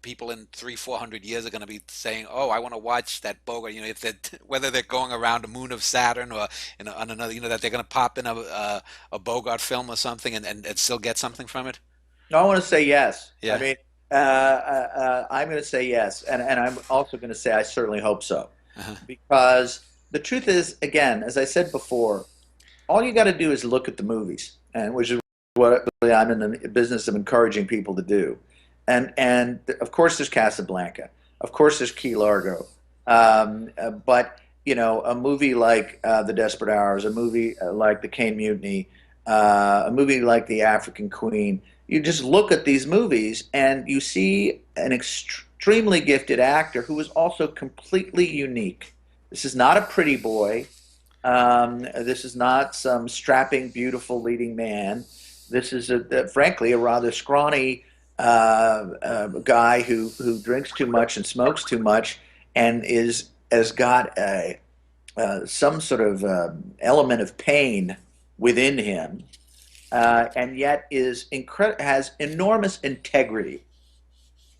Speaker 1: people in 300-400 years are going to be saying, "Oh, I want to watch that Bogart." If whether they're going around the moon of Saturn or on another, that they're going to pop in a Bogart film or something and still get something from it.
Speaker 2: No, I want to say yes.
Speaker 1: Yeah.
Speaker 2: I mean, I'm going to say yes, and I'm also going to say I certainly hope so, because the truth is, again, as I said before, all you got to do is look at the movies, and which is what really I'm in the business of encouraging people to do. And of course there's Casablanca, of course there's Key Largo, but a movie like The Desperate Hours, a movie like The Caine Mutiny, a movie like The African Queen. You just look at these movies and you see an extremely gifted actor who is also completely unique. This is not a pretty boy. This is not some strapping, beautiful leading man. This is, frankly, a rather scrawny guy who drinks too much and smokes too much and has got some sort of element of pain within him, and yet has enormous integrity.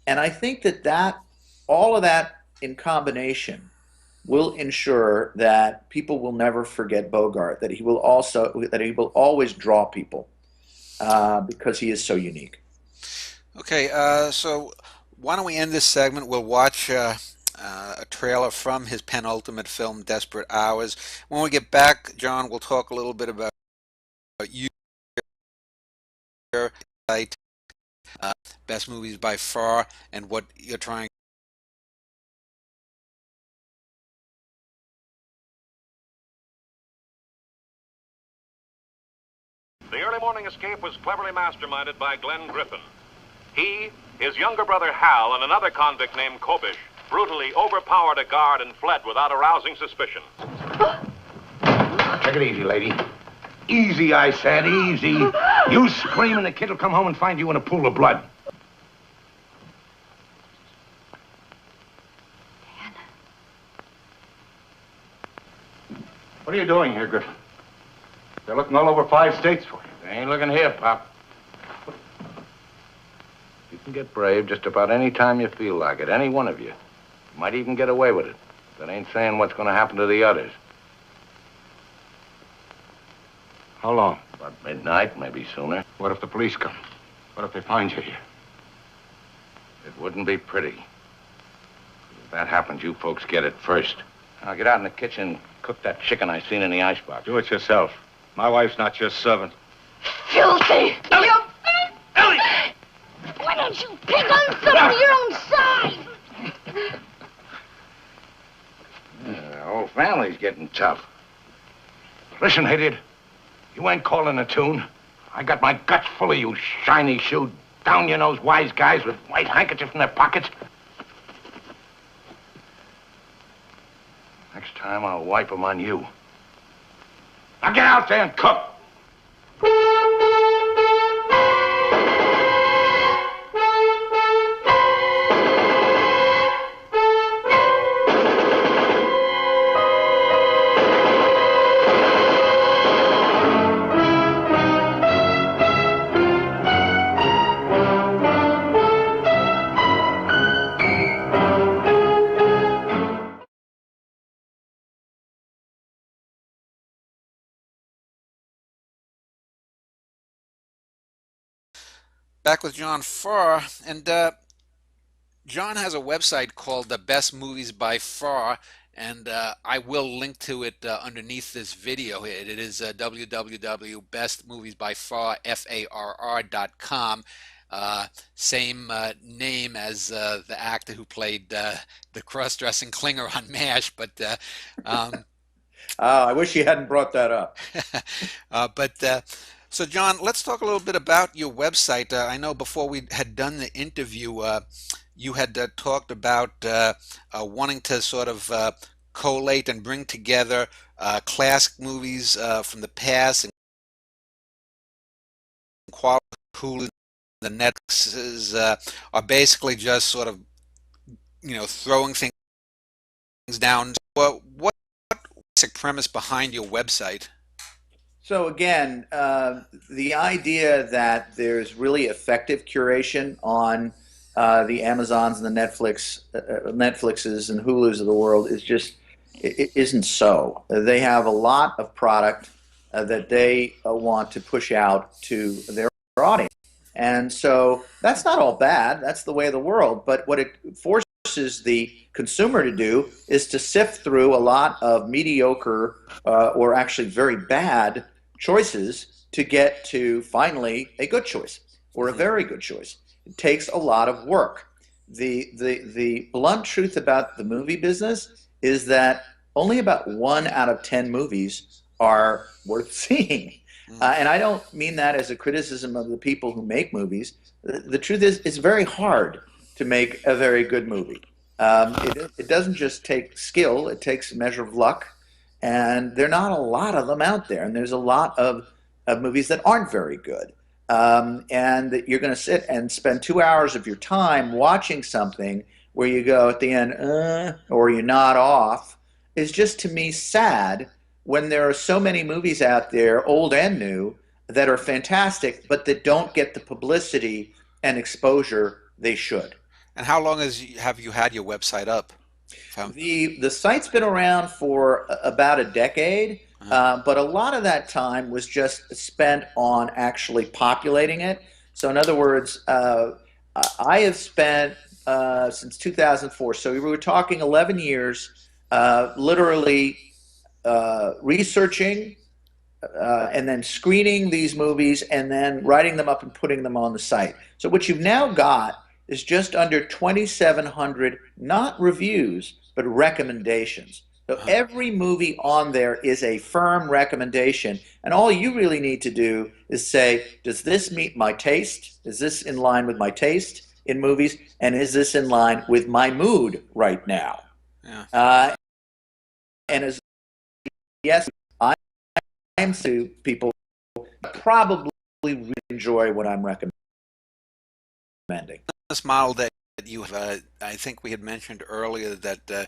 Speaker 2: And I think that all of that in combination will ensure that people will never forget Bogart, that he will always draw people because he is so unique.
Speaker 1: Okay, so why don't we end this segment? We'll watch a trailer from his penultimate film, Desperate Hours. When we get back, John, we'll talk a little bit about you, your site, uh, best movies by far, and what you're trying.
Speaker 13: The early morning escape was cleverly masterminded by Glenn Griffin. He, his younger brother Hal, and another convict named Kobish brutally overpowered a guard and fled without arousing suspicion.
Speaker 9: Take it easy, lady. Easy, I said, easy. You scream and the kid will come home and find you in a pool of blood. What are you doing here, Griffin? They're looking all over 5 states for you.
Speaker 14: They ain't looking here, Pop. You can get brave just about any time you feel like it, any one of you. You might even get away with it. That ain't saying what's going to happen to the others.
Speaker 9: How long?
Speaker 14: About midnight, maybe sooner.
Speaker 9: What if the police come? What if they find you here?
Speaker 14: It wouldn't be pretty. If that happens, you folks get it first. Now get out in the kitchen, cook that chicken I seen in the icebox.
Speaker 9: Do it yourself. My wife's not your servant.
Speaker 11: Filthy! Ellie! Ellie! Why don't you pick on some of your own size?
Speaker 14: The whole family's getting tough.
Speaker 9: Listen, idiot. You ain't calling a tune. I got my guts full of you shiny-shoed, down-your-nose wise guys with white handkerchiefs in their pockets. Next time, I'll wipe them on you. Now get out there and cook.
Speaker 1: Back with John Farr, and John has a website called The Best Movies by Farr, and I will link to it underneath this video. It is www.bestmoviesbyfarr.com. Same name as the actor who played the cross-dressing Klinger on MASH, but
Speaker 2: I wish you hadn't brought that up.
Speaker 1: So, John, let's talk a little bit about your website. I know before we had done the interview, you had talked about wanting to sort of collate and bring together classic movies from the past and quality. The Netflixes are basically just sort of, throwing things down. What's the basic premise behind your website?
Speaker 2: So again, the idea that there's really effective curation on the Amazons and the Netflixes and Hulus of the world is just, it isn't so. They have a lot of product that they want to push out to their audience. And so that's not all bad. That's the way of the world. But what it forces the consumer to do is to sift through a lot of mediocre or actually very bad choices to get to finally a good choice or a very good choice. It takes a lot of work. The blunt truth about the movie business is that only about 1 out of 10 movies are worth seeing. And I don't mean that as a criticism of the people who make movies. The truth is, it's very hard to make a very good movie. It doesn't just take skill, it takes a measure of luck. And there are not a lot of them out there. And there's a lot of movies that aren't very good. And that you're going to sit and spend 2 hours of your time watching something where you go at the end, or you nod off, is just to me sad when there are so many movies out there, old and new, that are fantastic, but that don't get the publicity and exposure they should.
Speaker 1: And how long have you had your website up?
Speaker 2: The site's been around for about a decade, but a lot of that time was just spent on actually populating it. So in other words, I have spent since 2004, so we were talking 11 years, literally researching, and then screening these movies and then writing them up and putting them on the site. So what you've now got is just under 2,700, not reviews, but recommendations. So every movie on there is a firm recommendation, and all you really need to do is say, does this meet my taste? Is this in line with my taste in movies? And is this in line with my mood right now?
Speaker 1: Yeah.
Speaker 2: And as yes, I am to people probably really enjoy what I'm recommending.
Speaker 1: This model that you have, I think we had mentioned earlier that the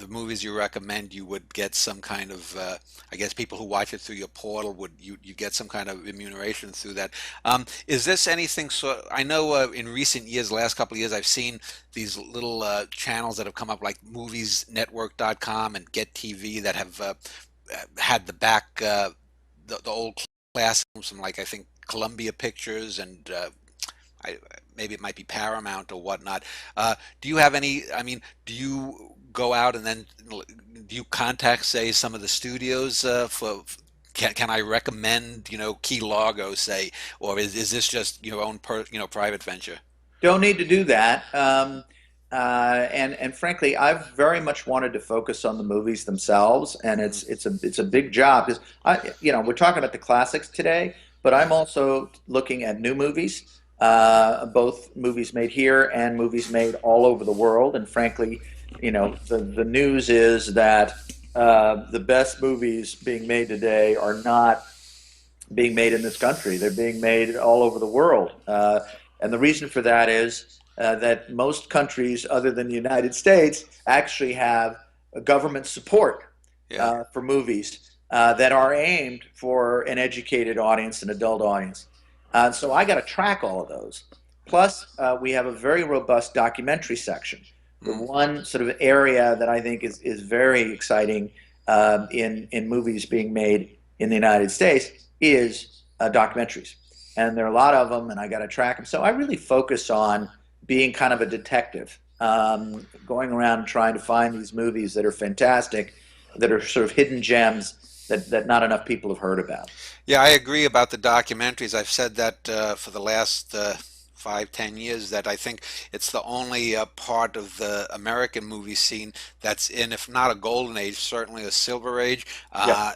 Speaker 1: movies you recommend, you would get some kind of, I guess people who watch it through your portal would you get some kind of remuneration through that. Is this anything? So I know in recent years, the last couple of years, I've seen these little channels that have come up like moviesnetwork.com and Get TV that have had the back the old classics from like I think Columbia Pictures and maybe it might be Paramount or whatnot. Do you have any? I mean, do you go out and then do you contact, say, some of the studios for? Can I recommend, Key Largo, say, or is this just your own private venture?
Speaker 2: Don't need to do that. And frankly, I've very much wanted to focus on the movies themselves, and it's a big job because we're talking about the classics today, but I'm also looking at new movies. Both movies made here and movies made all over the world. And frankly, the news is that the best movies being made today are not being made in this country. They're being made all over the world. And the reason for that is that most countries other than the United States actually have government support for movies that are aimed for an educated audience, an adult audience. So I got to track all of those. Plus, we have a very robust documentary section. The one sort of area that I think is very exciting in movies being made in the United States is documentaries. And there are a lot of them, and I got to track them. So I really focus on being kind of a detective, going around trying to find these movies that are fantastic, that are sort of hidden gems that not enough people have heard about.
Speaker 1: Yeah, I agree about the documentaries. I've said that for the last 5, 10 years that I think it's the only part of the American movie scene that's in, if not a golden age, certainly a silver age. I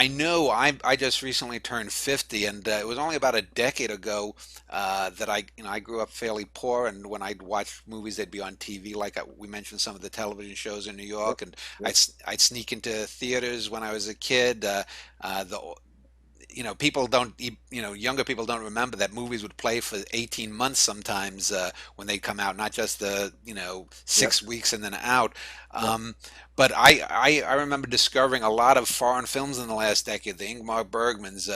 Speaker 1: know I just recently turned 50, and it was only about a decade ago that I grew up fairly poor, and when I'd watch movies, they'd be on TV. Like we mentioned, some of the television shows in New York, and I'd sneak into theaters when I was a kid. People don't, younger people don't remember that movies would play for 18 months sometimes when they come out, not just the 6 weeks and then out. But I remember discovering a lot of foreign films in the last decade. The Ingmar Bergmans,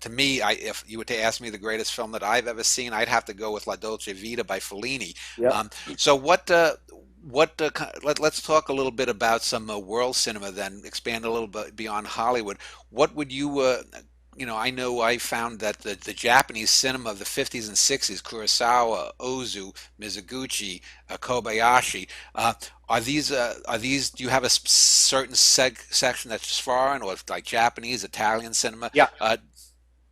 Speaker 1: to me, if you were to ask me the greatest film that I've ever seen, I'd have to go with La Dolce Vita by Fellini. So let's talk a little bit about some world cinema, then expand a little bit beyond Hollywood. What would you I know I found that the Japanese cinema of the 50s and 60s, Kurosawa, Ozu, Mizoguchi, Kobayashi, are these, do you have a certain section that's foreign, or like Japanese, Italian cinema?
Speaker 2: Yeah.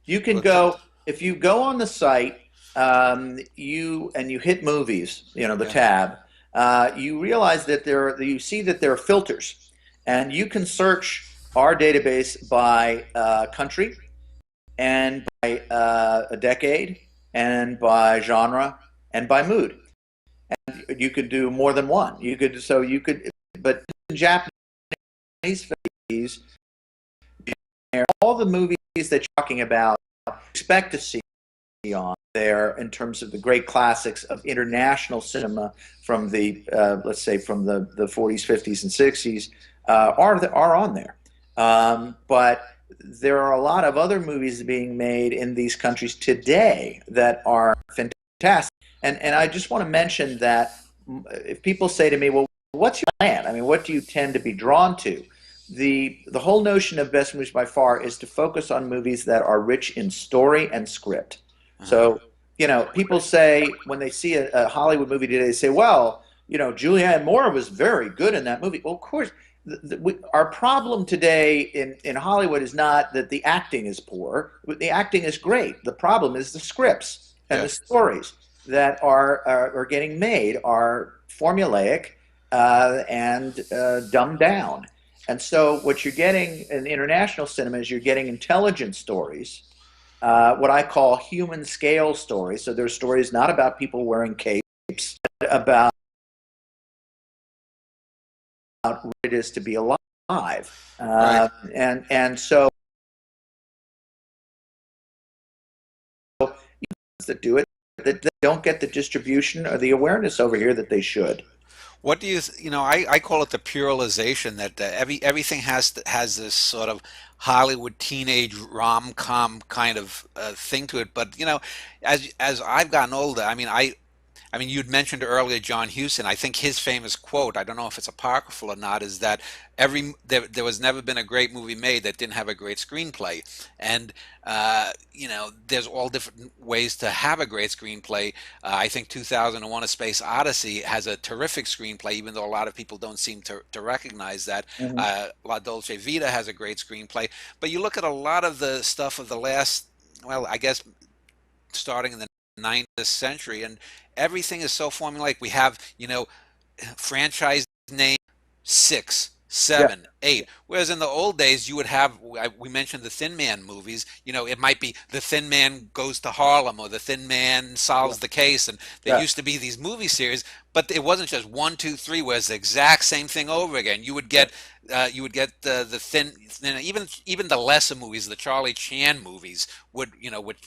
Speaker 2: You can go, if you go on the site, you hit movies, the tab, you realize that you see that there are filters, and you can search our database by country, and by a decade, and by genre, and by mood. And you could do more than one. But in Japanese movies, all the movies that you're talking about, expect to see on there in terms of the great classics of international cinema from the, let's say, from the 40s, 50s, and 60s, are on there. But there are a lot of other movies being made in these countries today that are fantastic. And I just want to mention that if people say to me, well, what's your plan? I mean, what do you tend to be drawn to? The whole notion of Best Movies by Far is to focus on movies that are rich in story and script. So, people say, when they see a Hollywood movie today, they say, well, Julianne Moore was very good in that movie. Well, of course, our problem today in Hollywood is not that the acting is poor. The acting is great. The problem is the scripts and
Speaker 1: Yeah.
Speaker 2: the stories that are getting made are formulaic and dumbed down. And so what you're getting in international cinema is you're getting intelligent stories, what I call human scale stories. So there's stories not about people wearing capes, but about what it is to be alive.
Speaker 1: Right.
Speaker 2: And so that do it that don't get the distribution or the awareness over here that they should.
Speaker 1: What do you, I call it the pluralization that everything has this sort of Hollywood teenage rom-com kind of thing to it. But as I've gotten older, I mean, you'd mentioned earlier John Huston. I think his famous quote, I don't know if it's apocryphal or not, is that there was never been a great movie made that didn't have a great screenplay. And there's all different ways to have a great screenplay. I think 2001: A Space Odyssey has a terrific screenplay, even though a lot of people don't seem to recognize that.
Speaker 2: Mhm.
Speaker 1: La Dolce Vita has a great screenplay. But you look at a lot of the stuff of the last, well, I guess starting in the 19th century, and everything is so formulaic. We have, franchise name 6,
Speaker 2: Yeah.
Speaker 1: 7, 8. Whereas in the old days, you would have, we mentioned the Thin Man movies. It might be the Thin Man goes to Harlem or the Thin Man solves the case. And there
Speaker 2: Yeah.
Speaker 1: used to be these movie series, but it wasn't just 1, 2, 3, where it's the exact same thing over again. You would get the thin, even the lesser movies, the Charlie Chan movies would,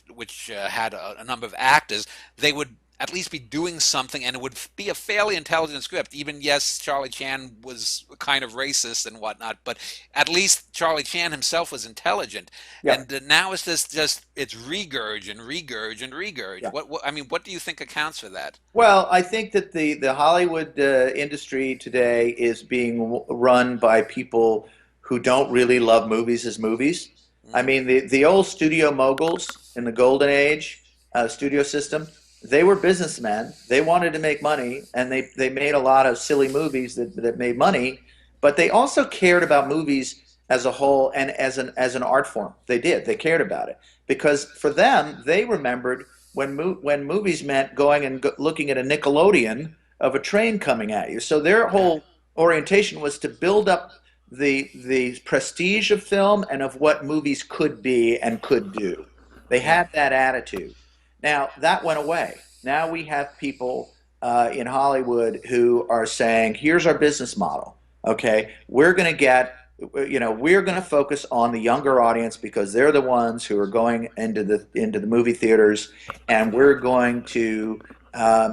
Speaker 1: which had a number of actors. They would at least be doing something, and it would be a fairly intelligent script. Even, yes, Charlie Chan was kind of racist and whatnot, but at least Charlie Chan himself was intelligent.
Speaker 2: Yeah.
Speaker 1: And now it's just it's regurg and regurg and regurg.
Speaker 2: Yeah.
Speaker 1: What do you think accounts for that?
Speaker 2: Well, I think that the Hollywood industry today is being run by people who don't really love movies as movies. I mean, the old studio moguls in the golden age studio system, they were businessmen. They wanted to make money, and they made a lot of silly movies that made money, but they also cared about movies as a whole and as an art form. They did. They cared about it because for them, they remembered when movies meant going and looking at a Nickelodeon of a train coming at you. So their whole orientation was to build up the prestige of film and of what movies could be and could do. They had that attitude. Now that went away. Now we have people in Hollywood who are saying, "Here's our business model. Okay, we're going to we're going to focus on the younger audience because they're the ones who are going into the movie theaters, and we're going to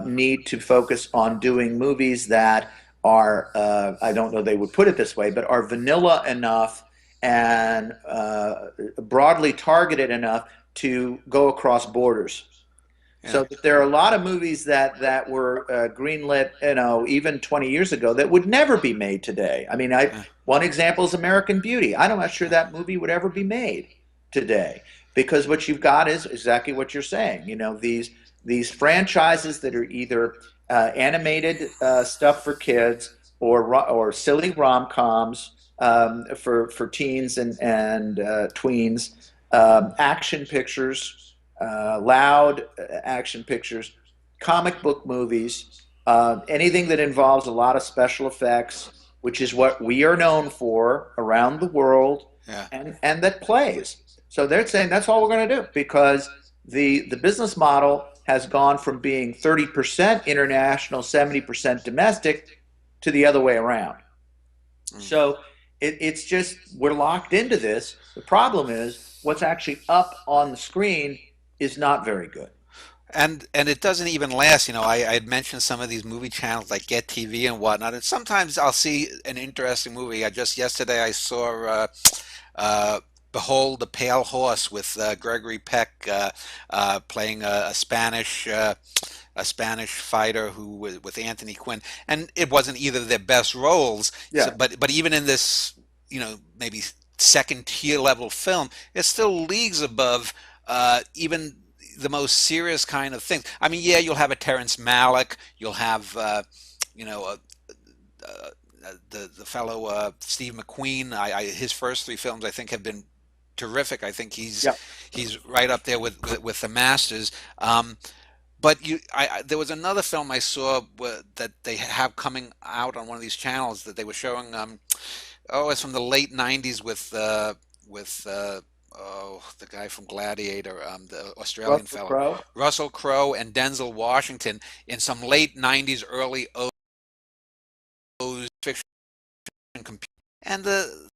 Speaker 2: need to focus on doing movies that are I don't know they would put it this way, but are vanilla enough and broadly targeted enough to go across borders."
Speaker 1: Yeah.
Speaker 2: So that there are a lot of movies that were greenlit, even 20 years ago that would never be made today. I mean, one example is American Beauty. I'm not sure that movie would ever be made today because what you've got is exactly what you're saying. These franchises that are either animated stuff for kids or silly rom-coms for teens and tweens, action pictures. Loud action pictures, comic book movies, anything that involves a lot of special effects, which is what we are known for around the world,
Speaker 1: Yeah.
Speaker 2: and that plays. So they're saying that's all we're going to do because the business model has gone from being 30% international, 70% domestic to the other way around. So it's just we're locked into this. The problem is what's actually up on the screen is not very good.
Speaker 1: And it doesn't even last. I had mentioned some of these movie channels like Get TV and whatnot, and sometimes I'll see an interesting movie. Just yesterday I saw Behold the Pale Horse with Gregory Peck playing a Spanish fighter who with Anthony Quinn, and it wasn't either of their best roles.
Speaker 2: Yeah.
Speaker 1: But even in this, maybe second tier level film, it's still leagues above even the most serious kind of things. I mean, yeah, you'll have a Terrence Malick, you'll have the fellow Steve McQueen. His first three films I think have been terrific. I think
Speaker 2: Yeah.
Speaker 1: he's right up there with the masters. But there was another film I saw that they have coming out on one of these channels that they were showing. It's from the late '90s with the guy from Gladiator, the Australian
Speaker 2: Russell
Speaker 1: fellow,
Speaker 2: Crowe.
Speaker 1: Russell Crowe and Denzel Washington in some late '90s, early O's fiction computer, and the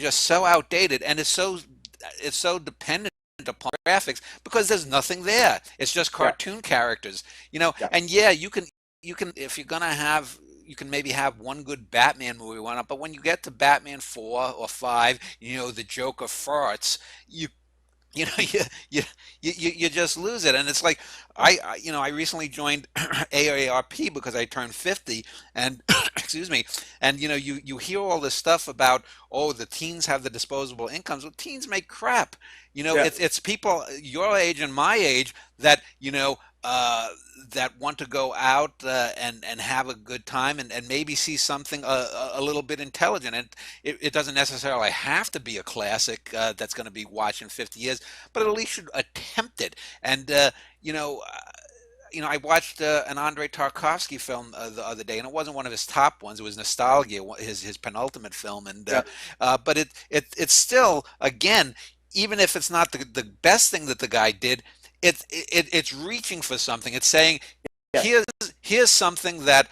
Speaker 1: just so outdated, and it's so dependent upon graphics because there's nothing there. It's just cartoon characters, And you can if you're gonna have. You can maybe have one good Batman movie, one up, but when you get to Batman 4 or 5, the Joker farts, you know you just lose it. And it's like I recently joined AARP because I turned 50, and excuse me, and you hear all this stuff about, oh, the teens have the disposable incomes. Well, teens make crap. It's people your age and my age that that want to go out and have a good time and maybe see something a little bit intelligent. And it doesn't necessarily have to be a classic that's going to be watched in 50 years, but at least should attempt it. And I watched an Andrei Tarkovsky film the other day, and it wasn't one of his top ones. It was Nostalgia, his penultimate film, and but it's still, again, even if it's not the best thing that the guy did, it's reaching for something. It's saying, here's something that,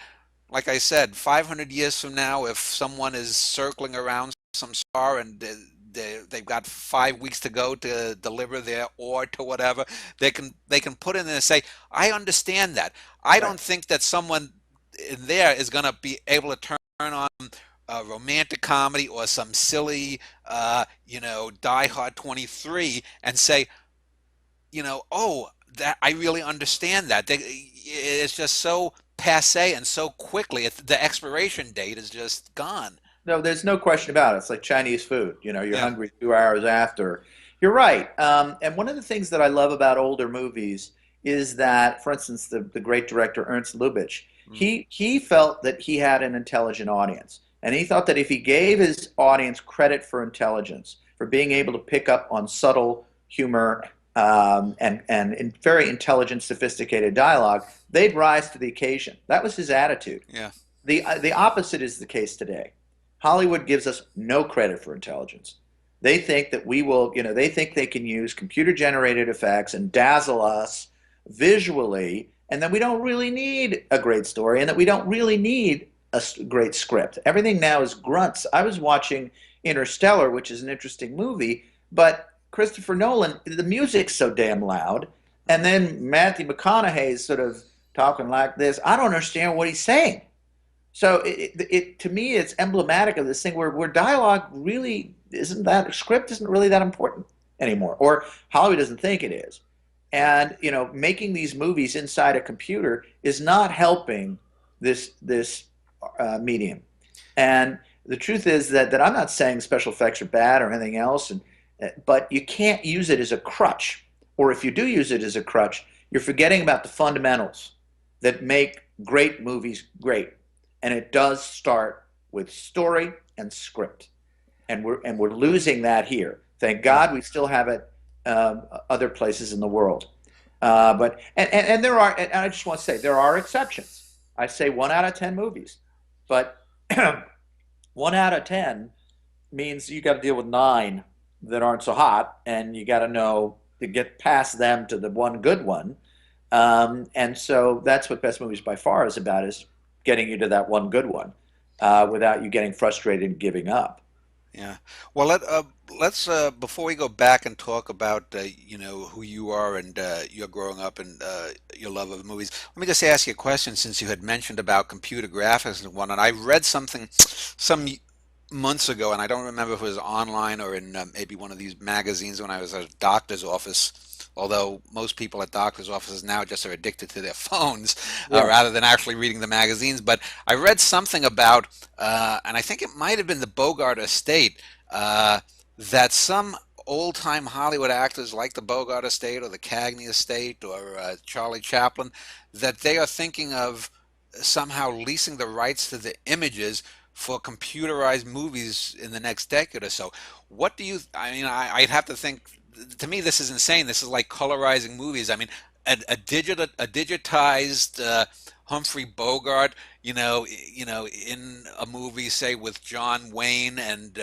Speaker 1: like I said, 500 years from now, if someone is circling around some star and they've got 5 weeks to go to deliver their ore to whatever, they can put in there and say, I understand that. I don't think that someone in there is going to be able to turn on a romantic comedy or some silly, Die Hard 23 and say, oh, that I really understand that. It's just so passe and so quickly. The expiration date is just gone.
Speaker 2: No, there's no question about it. It's like Chinese food. You're hungry 2 hours after. You're right. And one of the things that I love about older movies is that, for instance, the great director Ernst Lubitsch, he felt that he had an intelligent audience. And he thought that if he gave his audience credit for intelligence, for being able to pick up on subtle humor and in very intelligent, sophisticated dialogue, they'd rise to the occasion. That was his attitude.
Speaker 1: Yeah.
Speaker 2: The opposite is the case today. Hollywood gives us no credit for intelligence. They think that we will, they think they can use computer-generated effects and dazzle us visually, and that we don't really need a great story, and that we don't really need a great script. Everything now is grunts. I was watching Interstellar, which is an interesting movie, but Christopher Nolan, the music's so damn loud, and then Matthew McConaughey's sort of talking like this. I don't understand what he's saying. So to me, it's emblematic of this thing where dialogue really script isn't really that important anymore, or Hollywood doesn't think it is. And making these movies inside a computer is not helping this medium. And the truth is that I'm not saying special effects are bad or anything else, but you can't use it as a crutch. Or if you do use it as a crutch, you're forgetting about the fundamentals that make great movies great. And it does start with story and script, and we're losing that here. Thank God we still have it other places in the world, but there are. And I just want to say there are exceptions. I say 1 out of 10 movies, but 1 out of 10 means you got to deal with 9 that aren't so hot, and you got to know to get past them to the one good one. And so that's what Best Movies by Far is about, is getting you to that one good one without you getting frustrated and giving up.
Speaker 1: Yeah. Well, let's before we go back and talk about who you are and your growing up and your love of movies, let me just ask you a question, since you had mentioned about computer graphics and whatnot. I read something some months ago, and I don't remember if it was online or in maybe one of these magazines when I was at a doctor's office. Although most people at doctors' offices now just are addicted to their phones rather than actually reading the magazines. But I read something about, and I think it might have been the Bogart estate, that some old-time Hollywood actors like the Bogart estate or the Cagney estate or Charlie Chaplin, that they are thinking of somehow leasing the rights to the images for computerized movies in the next decade or so. What do you? I mean, I'd have to think. To me, this is insane. This is like colorizing movies. I mean, a digitized Humphrey Bogart, in a movie, say with John Wayne and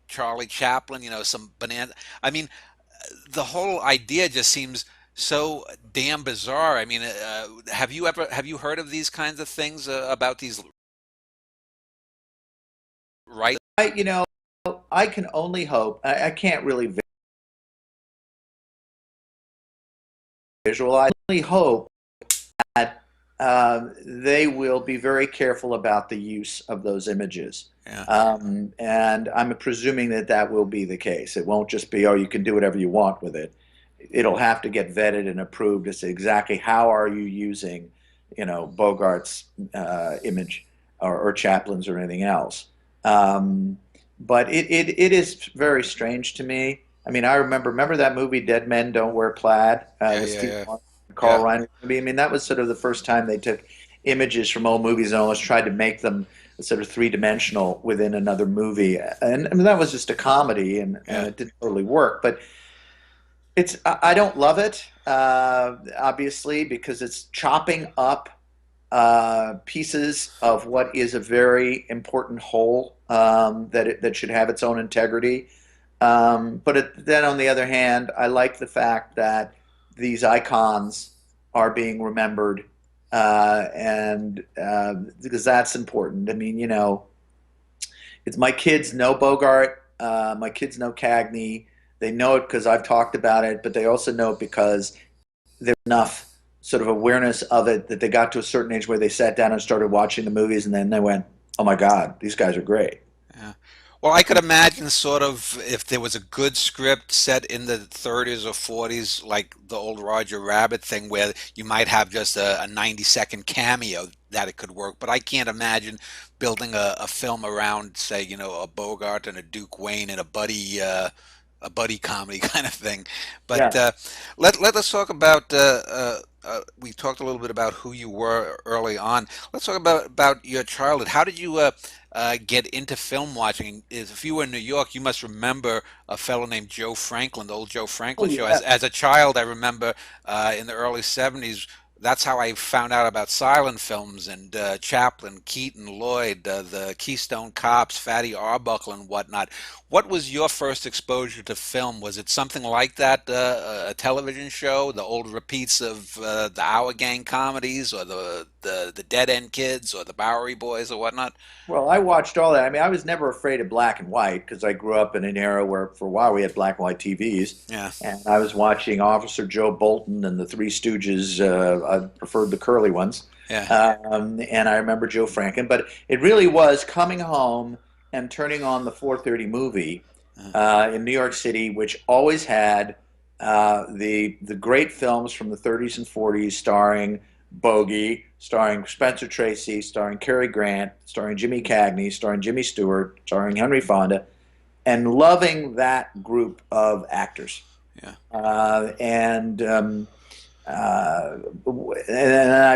Speaker 1: Charlie Chaplin, some banana. I mean, the whole idea just seems so damn bizarre. I mean, have you heard of these kinds of things about these right?
Speaker 2: I can only hope. I can't really visualize. I only hope that they will be very careful about the use of those images.
Speaker 1: Yeah.
Speaker 2: And I'm presuming that that will be the case. It won't just be, oh, you can do whatever you want with it. It'll have to get vetted and approved as to exactly how are you using, Bogart's image or Chaplin's or anything else. But it is very strange to me. I mean, I remember that movie Dead Men Don't Wear Plaid, with Steve Martin and Carl Reiner. I mean, that was sort of the first time they took images from old movies and almost tried to make them sort of three-dimensional within another movie. And I mean, that was just a comedy, and it didn't totally work. But I don't love it, obviously, because it's chopping up pieces of what is a very important whole, that should have its own integrity. But then on the other hand, I like the fact that these icons are being remembered, and because that's important. I mean, it's my kids know Bogart, my kids know Cagney. They know it because I've talked about it, but they also know it because there's enough sort of awareness of it that they got to a certain age where they sat down and started watching the movies, and then they went, "Oh my God, these guys are great."
Speaker 1: Yeah. Well, I could imagine sort of if there was a good script set in the 30s or 40s, like the old Roger Rabbit thing, where you might have just a 90-second cameo, that it could work. But I can't imagine building a film around, say, a Bogart and a Duke Wayne and a buddy comedy kind of thing. But let us talk about. We talked a little bit about who you were early on. Let's talk about your childhood. How did you get into film watching? If you were in New York, you must remember a fellow named Joe Franklin, the old Joe Franklin show. As a child, I remember in the early '70s. That's how I found out about silent films and Chaplin, Keaton, Lloyd, the Keystone Cops, Fatty Arbuckle, and whatnot. What was your first exposure to film? Was it something like that, a television show, the old repeats of the Hour Gang comedies, or the Dead End Kids, or the Bowery Boys, or whatnot?
Speaker 2: Well, I watched all that. I mean, I was never afraid of black and white because I grew up in an era where, for a while, we had black and white TVs.
Speaker 1: Yeah.
Speaker 2: And I was watching Officer Joe Bolton and the Three Stooges. I preferred the curly ones.
Speaker 1: Yeah.
Speaker 2: And I remember Joe Franklin. But it really was coming home and turning on the 4:30 movie in New York City, which always had the great films from the 30s and 40s starring Bogey, starring Spencer Tracy, starring Cary Grant, starring Jimmy Cagney, starring Jimmy Stewart, starring Henry Fonda, and loving that group of actors.
Speaker 1: Yeah.
Speaker 2: And I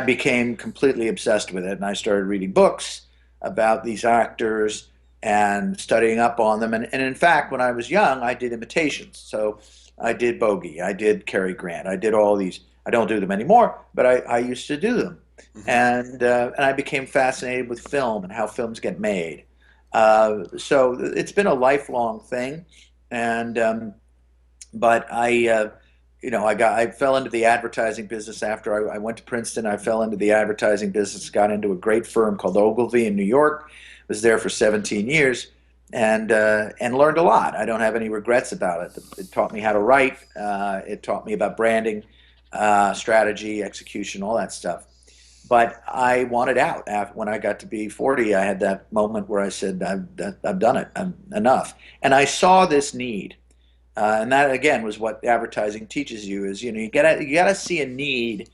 Speaker 2: became completely obsessed with it, and I started reading books about these actors and studying up on them. And in fact, when I was young, I did imitations. So I did Bogey, I did Cary Grant, I did all these. I don't do them anymore, but I used to do them. Mm-hmm. And I became fascinated with film and how films get made. So it's been a lifelong thing. And but I fell into the advertising business after I went to Princeton. I fell into the advertising business, got into a great firm called Ogilvy in New York. Was there for 17 years. And learned a lot. I don't have any regrets about it. It taught me how to write. It taught me about branding, strategy, execution, all that stuff. But I wanted out. When I got to be 40, I had that moment where I said, I've done it. Enough. And I saw this need. And that, again, was what advertising teaches you is, you gotta see a need,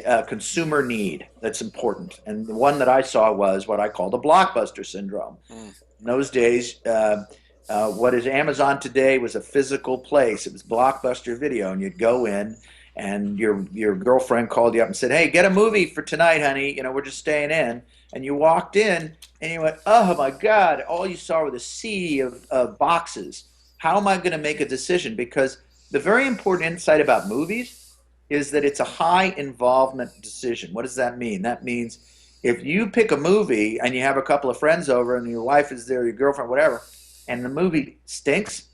Speaker 2: a consumer need that's important. And the one that I saw was what I call the blockbuster syndrome. In those days, what is Amazon today was a physical place. It was Blockbuster Video, and you'd go in and your girlfriend called you up and said, "Hey, get a movie for tonight, honey. You know, we're just staying in." And you walked in and you went, "Oh my God!" All you saw were the sea of boxes. How am I going to make a decision? Because the very important insight about movies is that it's a high involvement decision. What does that mean? That means if you pick a movie and you have a couple of friends over and your wife is there, your girlfriend, whatever, and the movie stinks,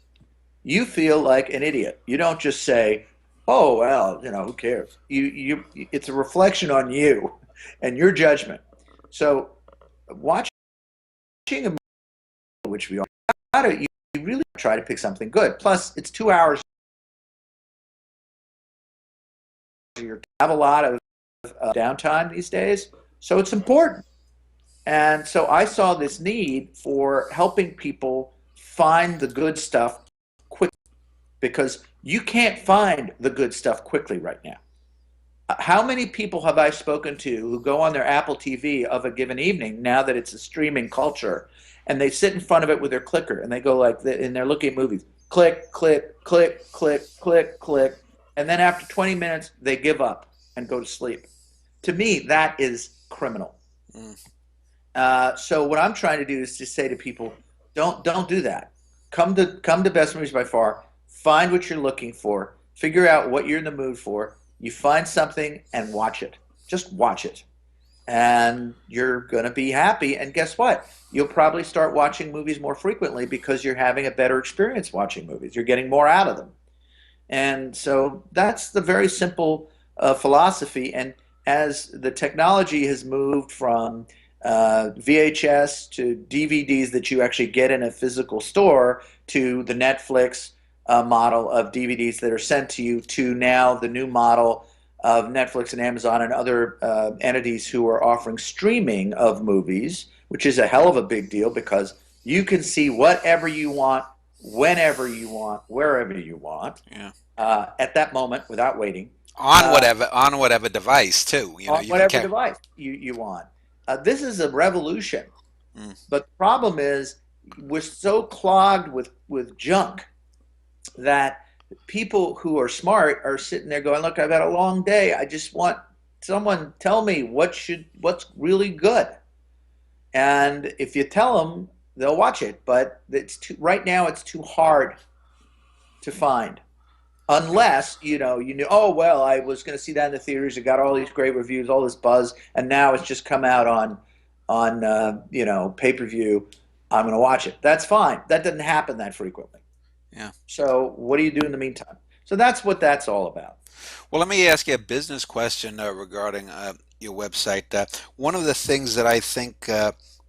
Speaker 2: you feel like an idiot. You don't just say, "Oh, well, you know, who cares?" It's a reflection on you and your judgment. So watching a movie, which we are, you really try to pick something good. Plus, it's 2 hours. You have a lot of downtime these days, so it's important. And so I saw this need for helping people find the good stuff quickly, because you can't find the good stuff quickly right now. How many people have I spoken to who go on their Apple TV of a given evening, now that it's a streaming culture, and they sit in front of it with their clicker and they go like, and they're looking at movies, click, click, click, click, click, click, and then after 20 minutes they give up and go to sleep. To me, that is criminal. So what I'm trying to do is to say to people, don't do that. Come to Best Movies by Far. Find what you're looking for. Figure out what you're in the mood for. You find something and watch it. Just watch it. And you're going to be happy. And guess what? You'll probably start watching movies more frequently because you're having a better experience watching movies. You're getting more out of them. And so that's the very simple philosophy. And as the technology has moved from VHS to DVDs that you actually get in a physical store, to the Netflix model of DVDs that are sent to you, to now the new model of Netflix and Amazon and other entities who are offering streaming of movies, which is a hell of a big deal because you can see whatever you want, whenever you want, wherever you want, at that moment without waiting.
Speaker 1: On whatever device too. You know,
Speaker 2: on whatever device you want. This is a revolution. But the problem is we're so clogged with junk that people who are smart are sitting there going, "Look, I've had a long day. I just want someone tell me what's really good." And if you tell them, they'll watch it. But right now it's too hard to find. Unless, you know, oh, well, I was going to see that in the theaters. It got all these great reviews, all this buzz, and now it's just come out on pay-per-view. I'm going to watch it. That's fine. That doesn't happen that frequently.
Speaker 1: Yeah.
Speaker 2: So what do you do in the meantime? So that's what that's all about.
Speaker 1: Well, let me ask you a business question regarding your website. One of the things that I think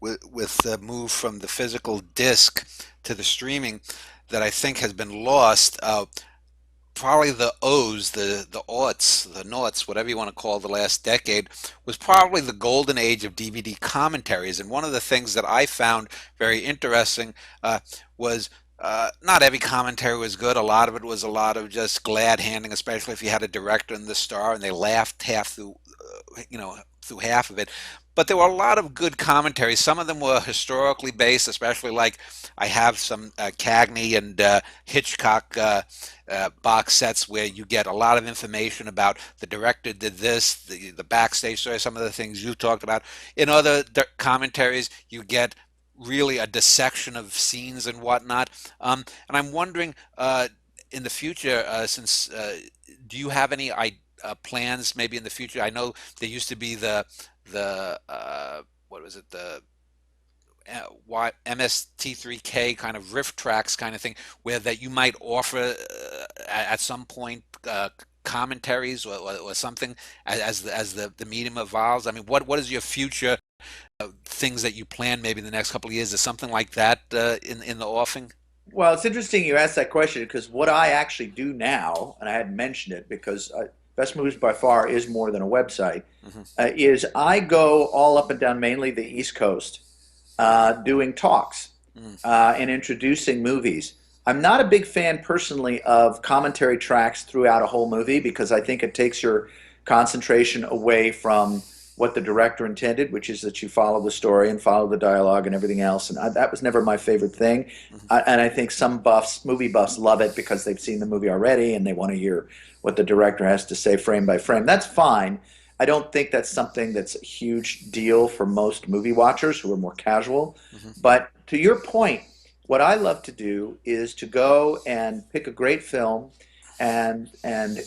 Speaker 1: with the move from the physical disc to the streaming that I think has been lost, probably the O's, the aughts, the noughts, whatever you want to call the last decade, was probably the golden age of DVD commentaries. And one of the things that I found very interesting was not every commentary was good. A lot of it was a lot of just glad handing, especially if you had a director and the star and they laughed half through, through half of it. But there were a lot of good commentaries. Some of them were historically based, especially like I have some Cagney and Hitchcock box sets where you get a lot of information about the director did this, the backstage story, some of the things you talked about. In other commentaries, you get really a dissection of scenes and whatnot. And I'm wondering, in the future, do you have any plans maybe in the future? I know there used to be the what was it, the MST3K kind of riff tracks kind of thing, where that you might offer at some point commentaries or something as the medium evolves. I mean, what is your future things that you plan maybe in the next couple of years? Is something like that in the offing?
Speaker 2: Well, it's interesting you asked that question, because what I actually do now, and I hadn't mentioned it because Best Movies by Far is more than a website, is I go all up and down mainly the East Coast doing talks and introducing movies. I'm not a big fan personally of commentary tracks throughout a whole movie because I think it takes your concentration away from what the director intended, which is that you follow the story and follow the dialogue and everything else. And that was never my favorite thing. And I think some buffs, movie buffs, love it because they've seen the movie already and they want to hear what the director has to say frame by frame. That's fine. I don't think that's something that's a huge deal for most movie watchers who are more casual. But to your point, what I love to do is to go and pick a great film and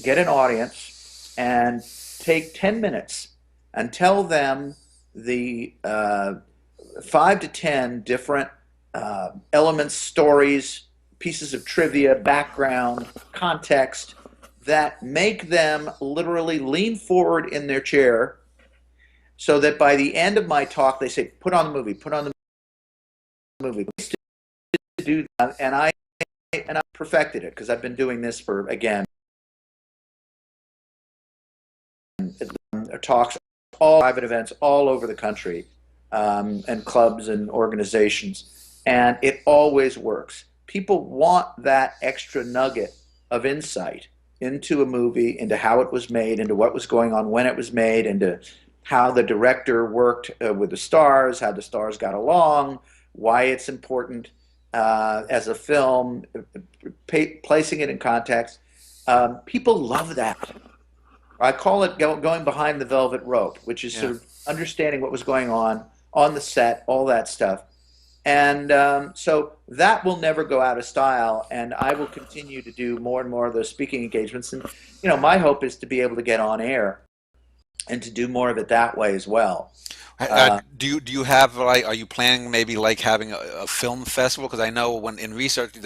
Speaker 2: get an audience and take 10 minutes and tell them the 5 to 10 different elements, stories, pieces of trivia, background, context that make them literally lean forward in their chair so that by the end of my talk they say, put on the movie, put on the movie. To do that, and I perfected it because I've been doing this for, again, talks, all private events all over the country, and clubs and organizations, and it always works. People want that extra nugget of insight into a movie, into how it was made, into what was going on when it was made, into how the director worked with the stars, how the stars got along, why it's important as a film, placing it in context. People love that. I call it going behind the velvet rope, which is sort of understanding what was going on the set, all that stuff. And so that will never go out of style, and I will continue to do more and more of those speaking engagements. And my hope is to be able to get on air and to do more of it that way as well.
Speaker 1: Do you have, like, are you planning maybe like having a film festival? Because I know when in researching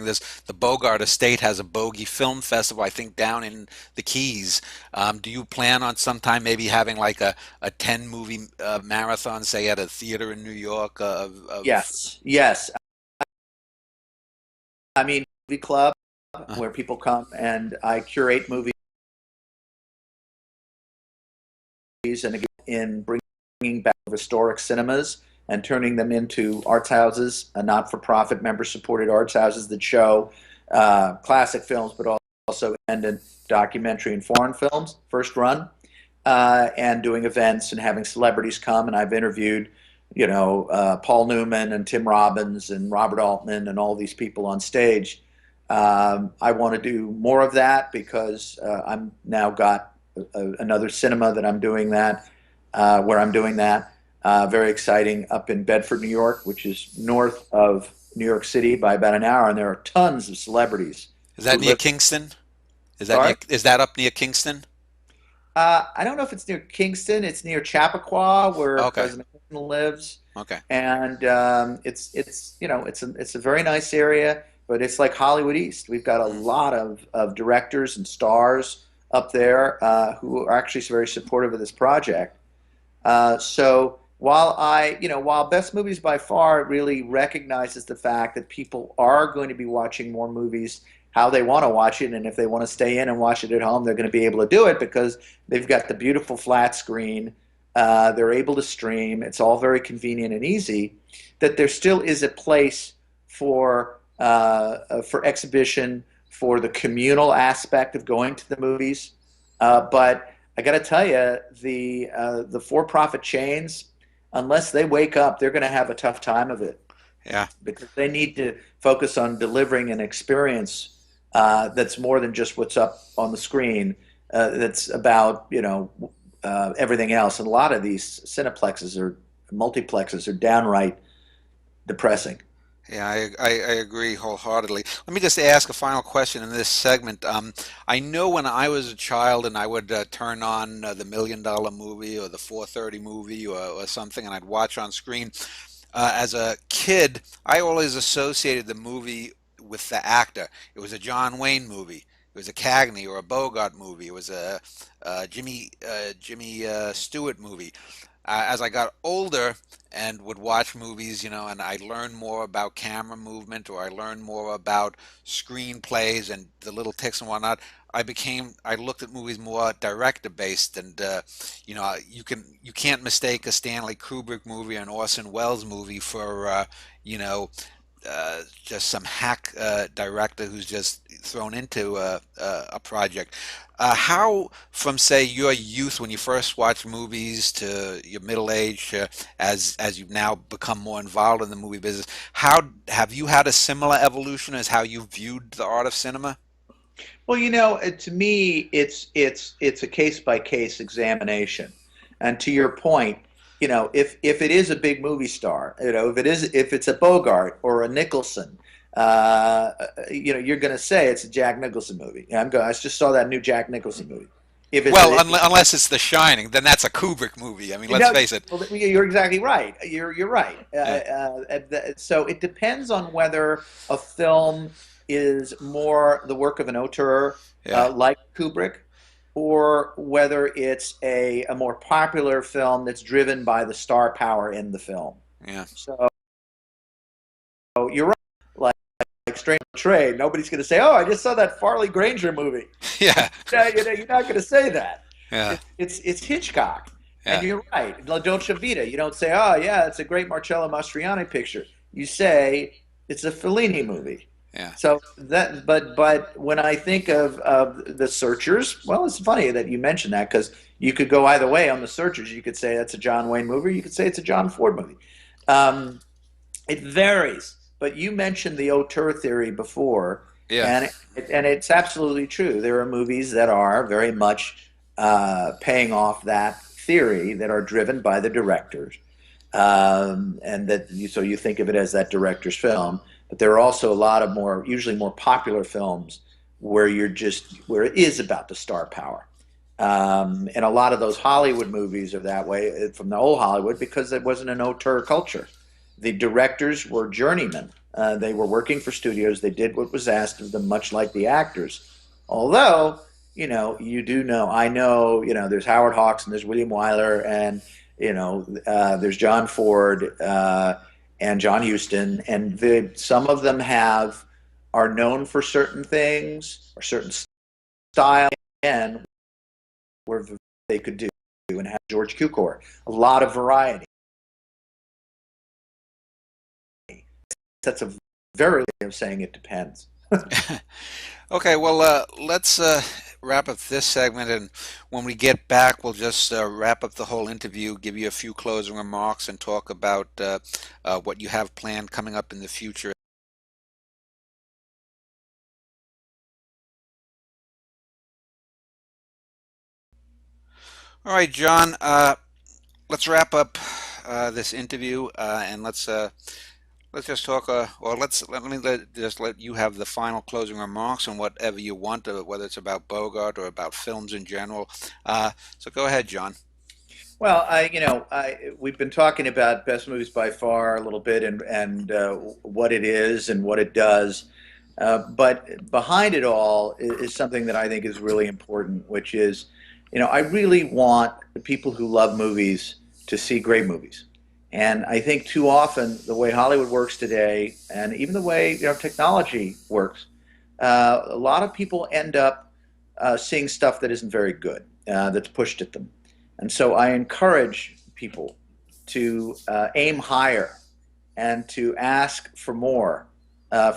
Speaker 1: this, the Bogart estate has a Bogey Film Festival, I think down in the Keys. Do you plan on sometime maybe having like a 10 movie marathon, say at a theater in New York?
Speaker 2: Yes. I mean, movie club where people come and I curate movies and again in bringing back historic cinemas and turning them into arts houses, not-for-profit member-supported arts houses that show classic films, but also independent documentary and foreign films, first run, and doing events and having celebrities come. And I've interviewed, Paul Newman and Tim Robbins and Robert Altman and all these people on stage. I want to do more of that because I'm now got another cinema that I'm doing that, where I'm doing that. Very exciting, up in Bedford, New York, which is north of New York City by about an hour, and there are tons of celebrities.
Speaker 1: Is that near Kingston? Is that up near Kingston?
Speaker 2: I don't know if it's near Kingston. It's near Chappaqua, where President Clinton lives.
Speaker 1: Okay.
Speaker 2: And it's a very nice area, but it's like Hollywood East. We've got a lot of directors and stars up there who are actually very supportive of this project. So while Best Movies by Far really recognizes the fact that people are going to be watching more movies how they want to watch it, and if they want to stay in and watch it at home, they're going to be able to do it because they've got the beautiful flat screen. They're able to stream. It's all very convenient and easy. That there still is a place for exhibition, for the communal aspect of going to the movies. But I got to tell you, the for-profit chains, unless they wake up, they're going to have a tough time of it.
Speaker 1: Yeah.
Speaker 2: Because they need to focus on delivering an experience that's more than just what's up on the screen. That's about everything else. And a lot of these cineplexes or multiplexes are downright depressing.
Speaker 1: Yeah, I agree wholeheartedly. Let me just ask a final question in this segment. I know when I was a child and I would turn on the $1 Million Movie or the 4:30 movie or something, and I'd watch on screen. As a kid, I always associated the movie with the actor. It was a John Wayne movie. It was a Cagney or a Bogart movie. It was a Jimmy Stewart movie. As I got older and would watch movies, and I learned more about camera movement, or I learned more about screenplays and the little ticks and whatnot, I looked at movies more director based, and you can't mistake a Stanley Kubrick movie or an Orson Welles movie for just some hack director who's just thrown into a project. How, from say your youth when you first watched movies to your middle age, as you've now become more involved in the movie business, how have you had a similar evolution as how you viewed the art of cinema?
Speaker 2: Well, to me, it's a case by case examination, and to your point, if it is a big movie star, if it's a Bogart or a Nicholson, you're going to say it's a Jack Nicholson movie. I just saw that new Jack Nicholson movie. If it's
Speaker 1: Well, unless it's The Shining, then that's a Kubrick movie. I mean, let's face it.
Speaker 2: Well, you're exactly right. You're right. So it depends on whether a film is more the work of an auteur, like Kubrick, or whether it's a more popular film that's driven by the star power in the film.
Speaker 1: Yeah.
Speaker 2: So you're right. Like Strange Trade, nobody's going to say, "Oh, I just saw that Farley Granger movie."
Speaker 1: Yeah.
Speaker 2: You're not going to say that.
Speaker 1: Yeah.
Speaker 2: It's Hitchcock.
Speaker 1: Yeah.
Speaker 2: And you're right. La Dolce Vita. You don't say, "Oh, yeah, it's a great Marcello Mastroianni picture." You say it's a Fellini movie.
Speaker 1: Yeah.
Speaker 2: So but when I think of The Searchers, well, it's funny that you mentioned that because you could go either way on The Searchers. You could say that's a John Wayne movie. You could say it's a John Ford movie. It varies. But you mentioned the auteur theory before,
Speaker 1: yeah,
Speaker 2: and it's absolutely true. There are movies that are very much paying off that theory, that are driven by the directors, and so you think of it as that director's film. But there are also a lot of usually more popular films where where it is about the star power. And a lot of those Hollywood movies are that way from the old Hollywood because it wasn't an auteur culture. The directors were journeymen. They were working for studios. They did what was asked of them, much like the actors. Although, I know, there's Howard Hawks and there's William Wyler and, there's John Ford and John Huston. And some of them are known for certain things or certain style and where they could do and have George Cukor. A lot of variety. That's a very way of saying it depends.
Speaker 1: Okay, well, let's wrap up this segment, and when we get back, we'll just wrap up the whole interview, give you a few closing remarks, and talk about what you have planned coming up in the future. All right, John, let's wrap up this interview, and let's just talk. Just let you have the final closing remarks on whatever you want, whether it's about Bogart or about films in general. So go ahead, John.
Speaker 2: Well, we've been talking about Best Movies by Far a little bit, and what it is and what it does. But behind it all is something that I think is really important, which is, I really want the people who love movies to see great movies. And I think too often the way Hollywood works today, and even the way technology works, a lot of people end up seeing stuff that isn't very good, that's pushed at them. And so I encourage people to aim higher and to ask for more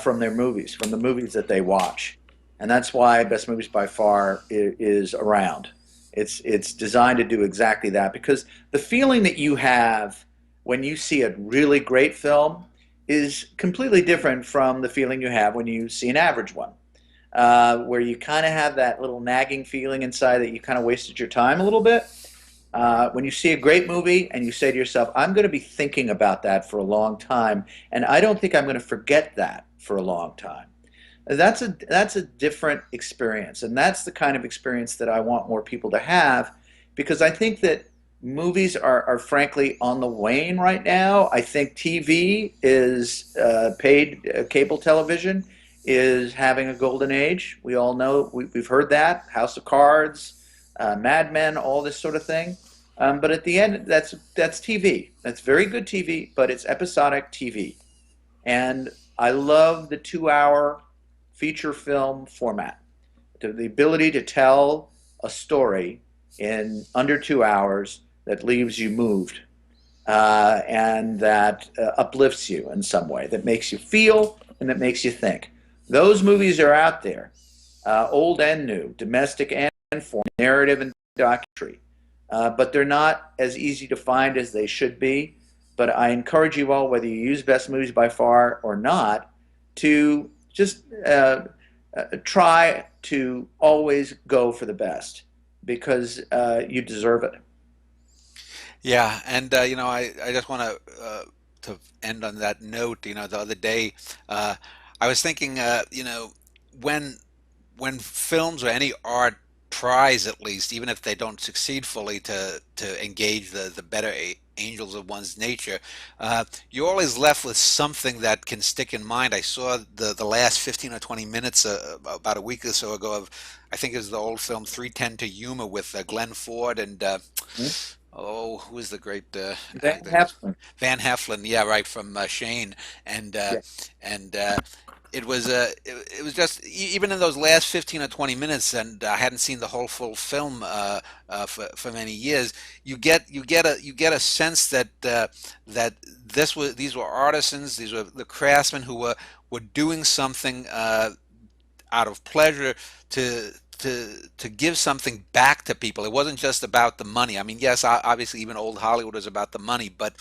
Speaker 2: from their movies, from the movies that they watch. And that's why Best Movies by Far is around. It's designed to do exactly that, because the feeling that you have when you see a really great film is completely different from the feeling you have when you see an average one, where you kind of have that little nagging feeling inside that you kind of wasted your time a little bit. When you see a great movie and you say to yourself, I'm going to be thinking about that for a long time, and I don't think I'm going to forget that for a long time. That's a different experience, and that's the kind of experience that I want more people to have, because I think that movies are frankly on the wane right now. I think TV is paid cable television is having a golden age. We all know, we've heard that. House of Cards, Mad Men, all this sort of thing. But at the end, that's TV. That's very good TV, but it's episodic TV. And I love the 2-hour feature film format. The ability to tell a story in under 2 hours that leaves you moved. and that uplifts you in some way, that makes you feel and that makes you think. Those movies are out there, old and new, domestic and foreign, narrative and documentary. But they're not as easy to find as they should be. But I encourage you all, whether you use Best Movies by Far or not, to just try to always go for the best, because you deserve it.
Speaker 1: Yeah, and I just want to end on that note. The other day, I was thinking, when films or any art tries, at least, even if they don't succeed fully, to engage the better angels of one's nature, you're always left with something that can stick in mind. I saw the last 15 or 20 minutes about a week or so ago of, I think it was the old film 3:10 to Yuma with Glenn Ford and oh, who is the great
Speaker 2: Van
Speaker 1: actor?
Speaker 2: Heflin.
Speaker 1: Van Heflin, yeah, right, from Shane, and
Speaker 2: Yeah.
Speaker 1: and it was just even in those last 15 or 20 minutes, and I hadn't seen the whole full film for many years. You get a sense that that these were artisans, these were the craftsmen who were doing something out of pleasure to to give something back to people. It wasn't just about the money. I mean, yes, obviously even old Hollywood was about the money, but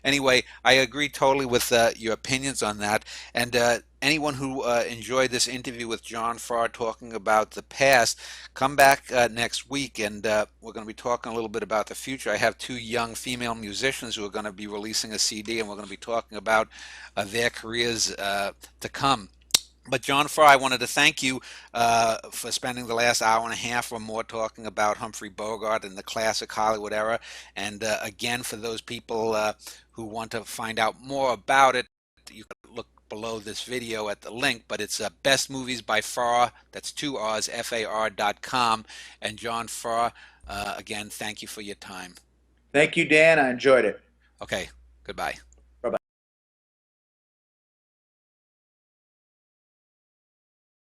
Speaker 1: anyway, I agree totally with your opinions on that. And anyone who enjoyed this interview with John Farr talking about the past, come back next week, and we're going to be talking a little bit about the future. I have two young female musicians who are going to be releasing a CD, and we're going to be talking about their careers to come. But John Farr, I wanted to thank you for spending the last hour and a half or more talking about Humphrey Bogart and the classic Hollywood era. And again, for those people who want to find out more about it, you can look below this video at the link. But it's Best Movies by Farr. That's two R's, FAR.com. And John Farr, again, thank you for your time.
Speaker 2: Thank you, Dan. I enjoyed it.
Speaker 1: Okay, goodbye.